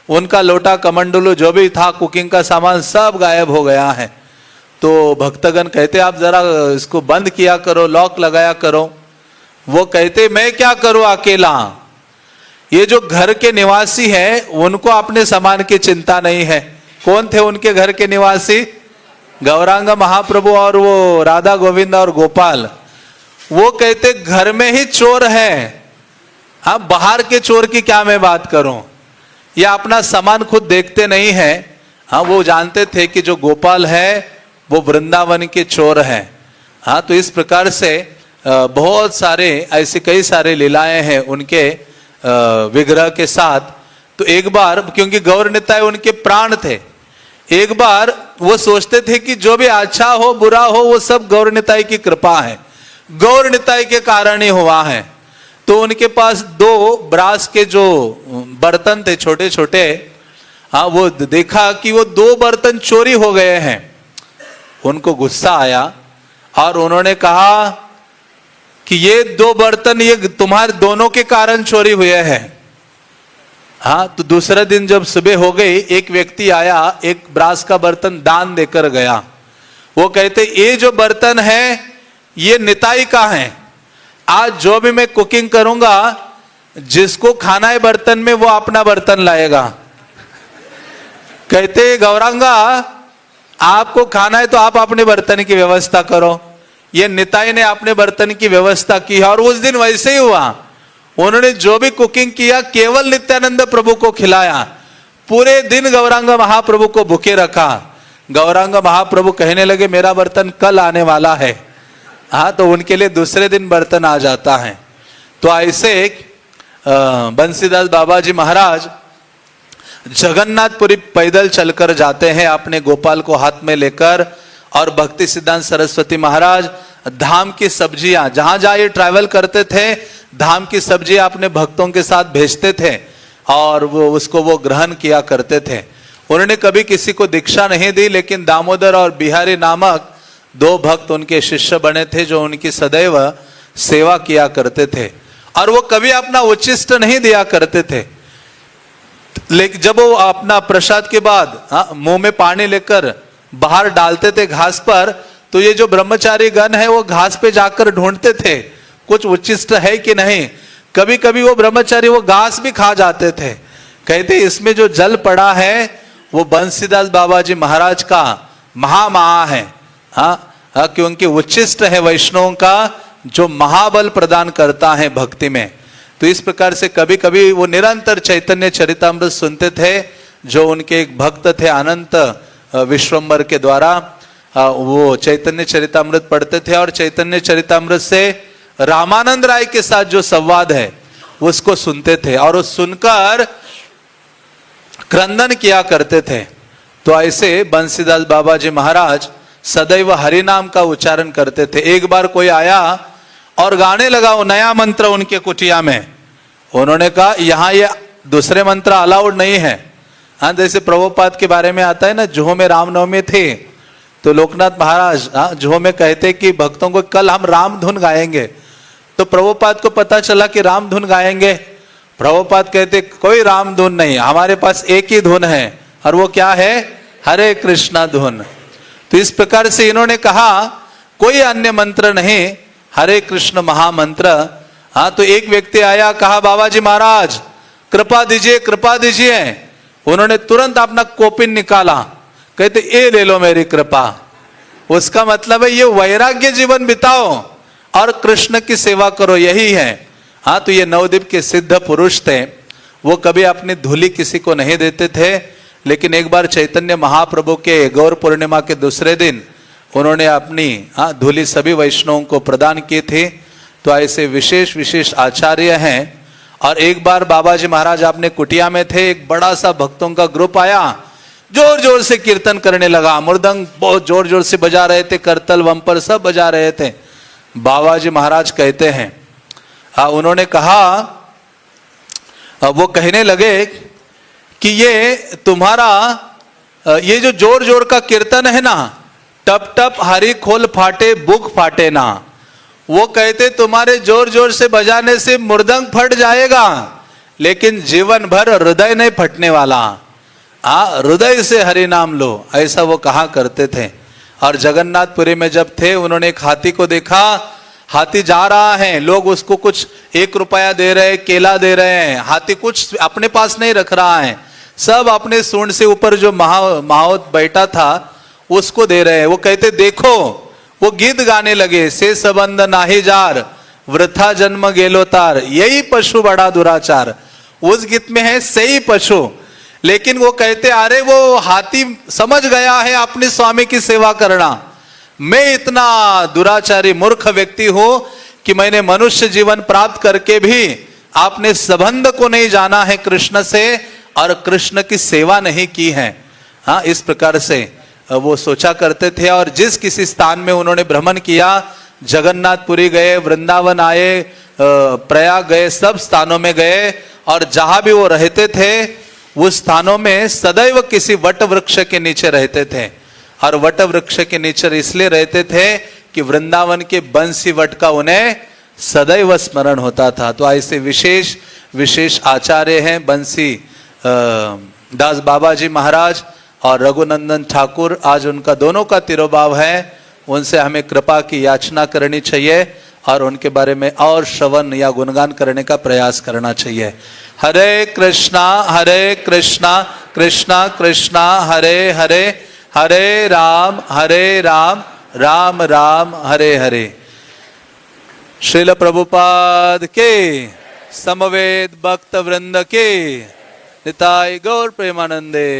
उनका लोटा कमंडलू जो भी था कुकिंग का सामान सब गायब हो गया है। तो भक्तगण कहते आप जरा इसको बंद किया करो, लॉक लगाया करो। वो कहते मैं क्या करूं अकेला, ये जो घर के निवासी है उनको अपने सामान की चिंता नहीं है। कौन थे उनके घर के निवासी? गौरांग महाप्रभु और वो राधा गोविंद और गोपाल। वो कहते घर में ही चोर है, बाहर के चोर की क्या मैं बात करूं, या अपना सामान खुद देखते नहीं है। वो जानते थे कि जो गोपाल है वो वृंदावन के चोर हैं। तो इस प्रकार से बहुत सारे ऐसे कई सारे लीलाएं हैं उनके विग्रह के साथ। तो एक बार क्योंकि गौर निताय उनके प्राण थे, एक बार वो सोचते थे कि जो भी अच्छा हो बुरा हो वो सब गौर निताय की कृपा है, गौर निताय के कारण ही हुआ है। तो उनके पास 2 ब्रास के जो बर्तन थे छोटे छोटे, वो देखा कि वो 2 बर्तन चोरी हो गए हैं। उनको गुस्सा आया और उन्होंने कहा कि ये 2 बर्तन ये तुम्हारे दोनों के कारण चोरी हुए हैं। तो दूसरे दिन जब सुबह हो गई, एक व्यक्ति आया, एक ब्रास का बर्तन दान देकर गया। वो कहते ये जो बर्तन है ये निताई का है, आज जो भी मैं कुकिंग करूंगा जिसको खाना है बर्तन में वो अपना बर्तन लाएगा। कहते गौरांगा आपको खाना है तो आप अपने बर्तन की व्यवस्था करो। ये निताई ने अपने बर्तन की व्यवस्था की और उस दिन वैसे ही हुआ। उन्होंने जो भी कुकिंग किया केवल नित्यानंद प्रभु को खिलाया। पूरे दिन गौरांग महाप्रभु को भूखे रखा। गौरांग महाप्रभु कहने लगे मेरा बर्तन कल आने वाला है। हाँ, तो उनके लिए दूसरे दिन बर्तन आ जाता है। तो ऐसे बंसीदास बाबा जी महाराज जगन्नाथपुरी पैदल चलकर जाते हैं अपने गोपाल को हाथ में लेकर। और भक्ति सिद्धांत सरस्वती महाराज धाम की सब्जियां जहां जहां ये ट्रैवल करते थे, धाम की सब्जियां अपने भक्तों के साथ भेजते थे और वो ग्रहण किया करते थे। उन्होंने कभी किसी को दीक्षा नहीं दी, लेकिन दामोदर और बिहारी नामक 2 भक्त उनके शिष्य बने थे जो उनकी सदैव सेवा किया करते थे। और वो कभी अपना उच्चिष्ट नहीं दिया करते थे, लेकिन जब वो अपना प्रसाद के बाद मुंह में पानी लेकर बाहर डालते थे घास पर, तो ये जो ब्रह्मचारी गण है वो घास पे जाकर ढूंढते थे कुछ उच्चिष्ट है कि नहीं। कभी कभी वो ब्रह्मचारी वो घास भी खा जाते थे। कहते इसमें जो जल पड़ा है वो बंसीदास बाबा जी महाराज का महामहा है। क्योंकि उच्चिष्ट है वैष्णवों का जो महाबल प्रदान करता है भक्ति में। तो इस प्रकार से कभी कभी वो निरंतर चैतन्य चरितामृत सुनते थे, जो उनके एक भक्त थे अनंत विश्वम्बर के द्वारा वो चैतन्य चरितामृत पढ़ते थे। और चैतन्य चरितामृत से रामानंद राय के साथ जो संवाद है उसको सुनते थे और उस सुनकर क्रंदन किया करते थे। तो ऐसे बंसीदास बाबा जी महाराज सदैव हरि नाम का उच्चारण करते थे। एक बार कोई आया और गाने लगा वो नया मंत्र उनके कुटिया में। उन्होंने कहा यहाँ ये दूसरे मंत्र अलाउड नहीं है। हाँ, जैसे प्रभुपाद के बारे में आता है ना, जुहू में रामनवमी थी तो लोकनाथ महाराज जुहू में कहते कि भक्तों को कल हम राम धुन गाएंगे। तो प्रभुपाद को पता चला कि राम धुन गाएंगे। प्रभुपाद कहते कोई राम धुन नहीं, हमारे पास एक ही धुन है और वो क्या है, हरे कृष्णा धुन। तो इस प्रकार से इन्होंने कहा कोई अन्य मंत्र नहीं, हरे कृष्ण महामंत्र। हाँ, तो एक व्यक्ति आया, कहा बाबा जी महाराज कृपा दीजिए कृपा दीजिए। उन्होंने तुरंत अपना कोपिन निकाला, कहते ये ले लो मेरी कृपा। उसका मतलब है ये वैराग्य जीवन बिताओ और कृष्ण की सेवा करो, यही है। हाँ, तो ये नवद्वीप के सिद्ध पुरुष थे। वो कभी अपनी धूली किसी को नहीं देते थे, लेकिन एक बार चैतन्य महाप्रभु के गौर पूर्णिमा के दूसरे दिन उन्होंने अपनी धूली सभी वैष्णवों को प्रदान की थी। तो ऐसे विशेष विशेष आचार्य हैं। और एक बार बाबा जी महाराज अपने कुटिया में थे, एक बड़ा सा भक्तों का ग्रुप आया, जोर जोर से कीर्तन करने लगा। मृदंग बहुत जोर जोर से बजा रहे थे, करतल वंपर सब बजा रहे थे। बाबा जी महाराज कहते हैं, उन्होंने कहा, वो कहने लगे कि ये तुम्हारा ये जो जोर जोर का कीर्तन है ना, टप टप हरी खोल फाटे बुक फाटे ना। वो कहते तुम्हारे जोर जोर से बजाने से मृदंग फट जाएगा, लेकिन जीवन भर हृदय नहीं फटने वाला। हृदय से हरि नाम लो, ऐसा वो कहा करते थे। और जगन्नाथपुरी में जब थे, उन्होंने एक हाथी को देखा। हाथी जा रहा है, लोग उसको कुछ 1 रुपया दे रहे, केला दे रहे हैं। हाथी कुछ अपने पास नहीं रख रहा है, सब अपने सूंड से ऊपर जो माहौत बैठा था उसको दे रहे हैं। वो कहते देखो, वो गीत गाने लगे, से संबंध नाही जार वृथा जन्म गेलो तार, यही पशु बड़ा दुराचार। उस गीत में है सही पशु, लेकिन वो कहते अरे वो हाथी समझ गया है अपने स्वामी की सेवा करना। मैं इतना दुराचारी मूर्ख व्यक्ति हूं कि मैंने मनुष्य जीवन प्राप्त करके भी आपने संबंध को नहीं जाना है कृष्ण से और कृष्ण की सेवा नहीं की है। हाँ, इस प्रकार से वो सोचा करते थे। और जिस किसी स्थान में उन्होंने भ्रमण किया, जगन्नाथपुरी गए, वृंदावन आए, प्रयाग गए, सब स्थानों में गए, और जहां भी वो रहते थे उस स्थानों में सदैव किसी वट वृक्ष के नीचे रहते थे। और वट वृक्ष के नीचे इसलिए रहते थे कि वृंदावन के बंसी वट का उन्हें सदैव स्मरण होता था। तो ऐसे विशेष विशेष आचार्य हैं बंसी दास बाबा जी महाराज और रघुनंदन ठाकुर। आज उनका दोनों का तिरोभाव है, उनसे हमें कृपा की याचना करनी चाहिए और उनके बारे में और श्रवण या गुणगान करने का प्रयास करना चाहिए। हरे कृष्णा कृष्णा कृष्णा हरे हरे, हरे राम राम राम हरे हरे। श्रील प्रभुपाद के, समवेत भक्त वृंद के, निताय गौर प्रेमानंदे।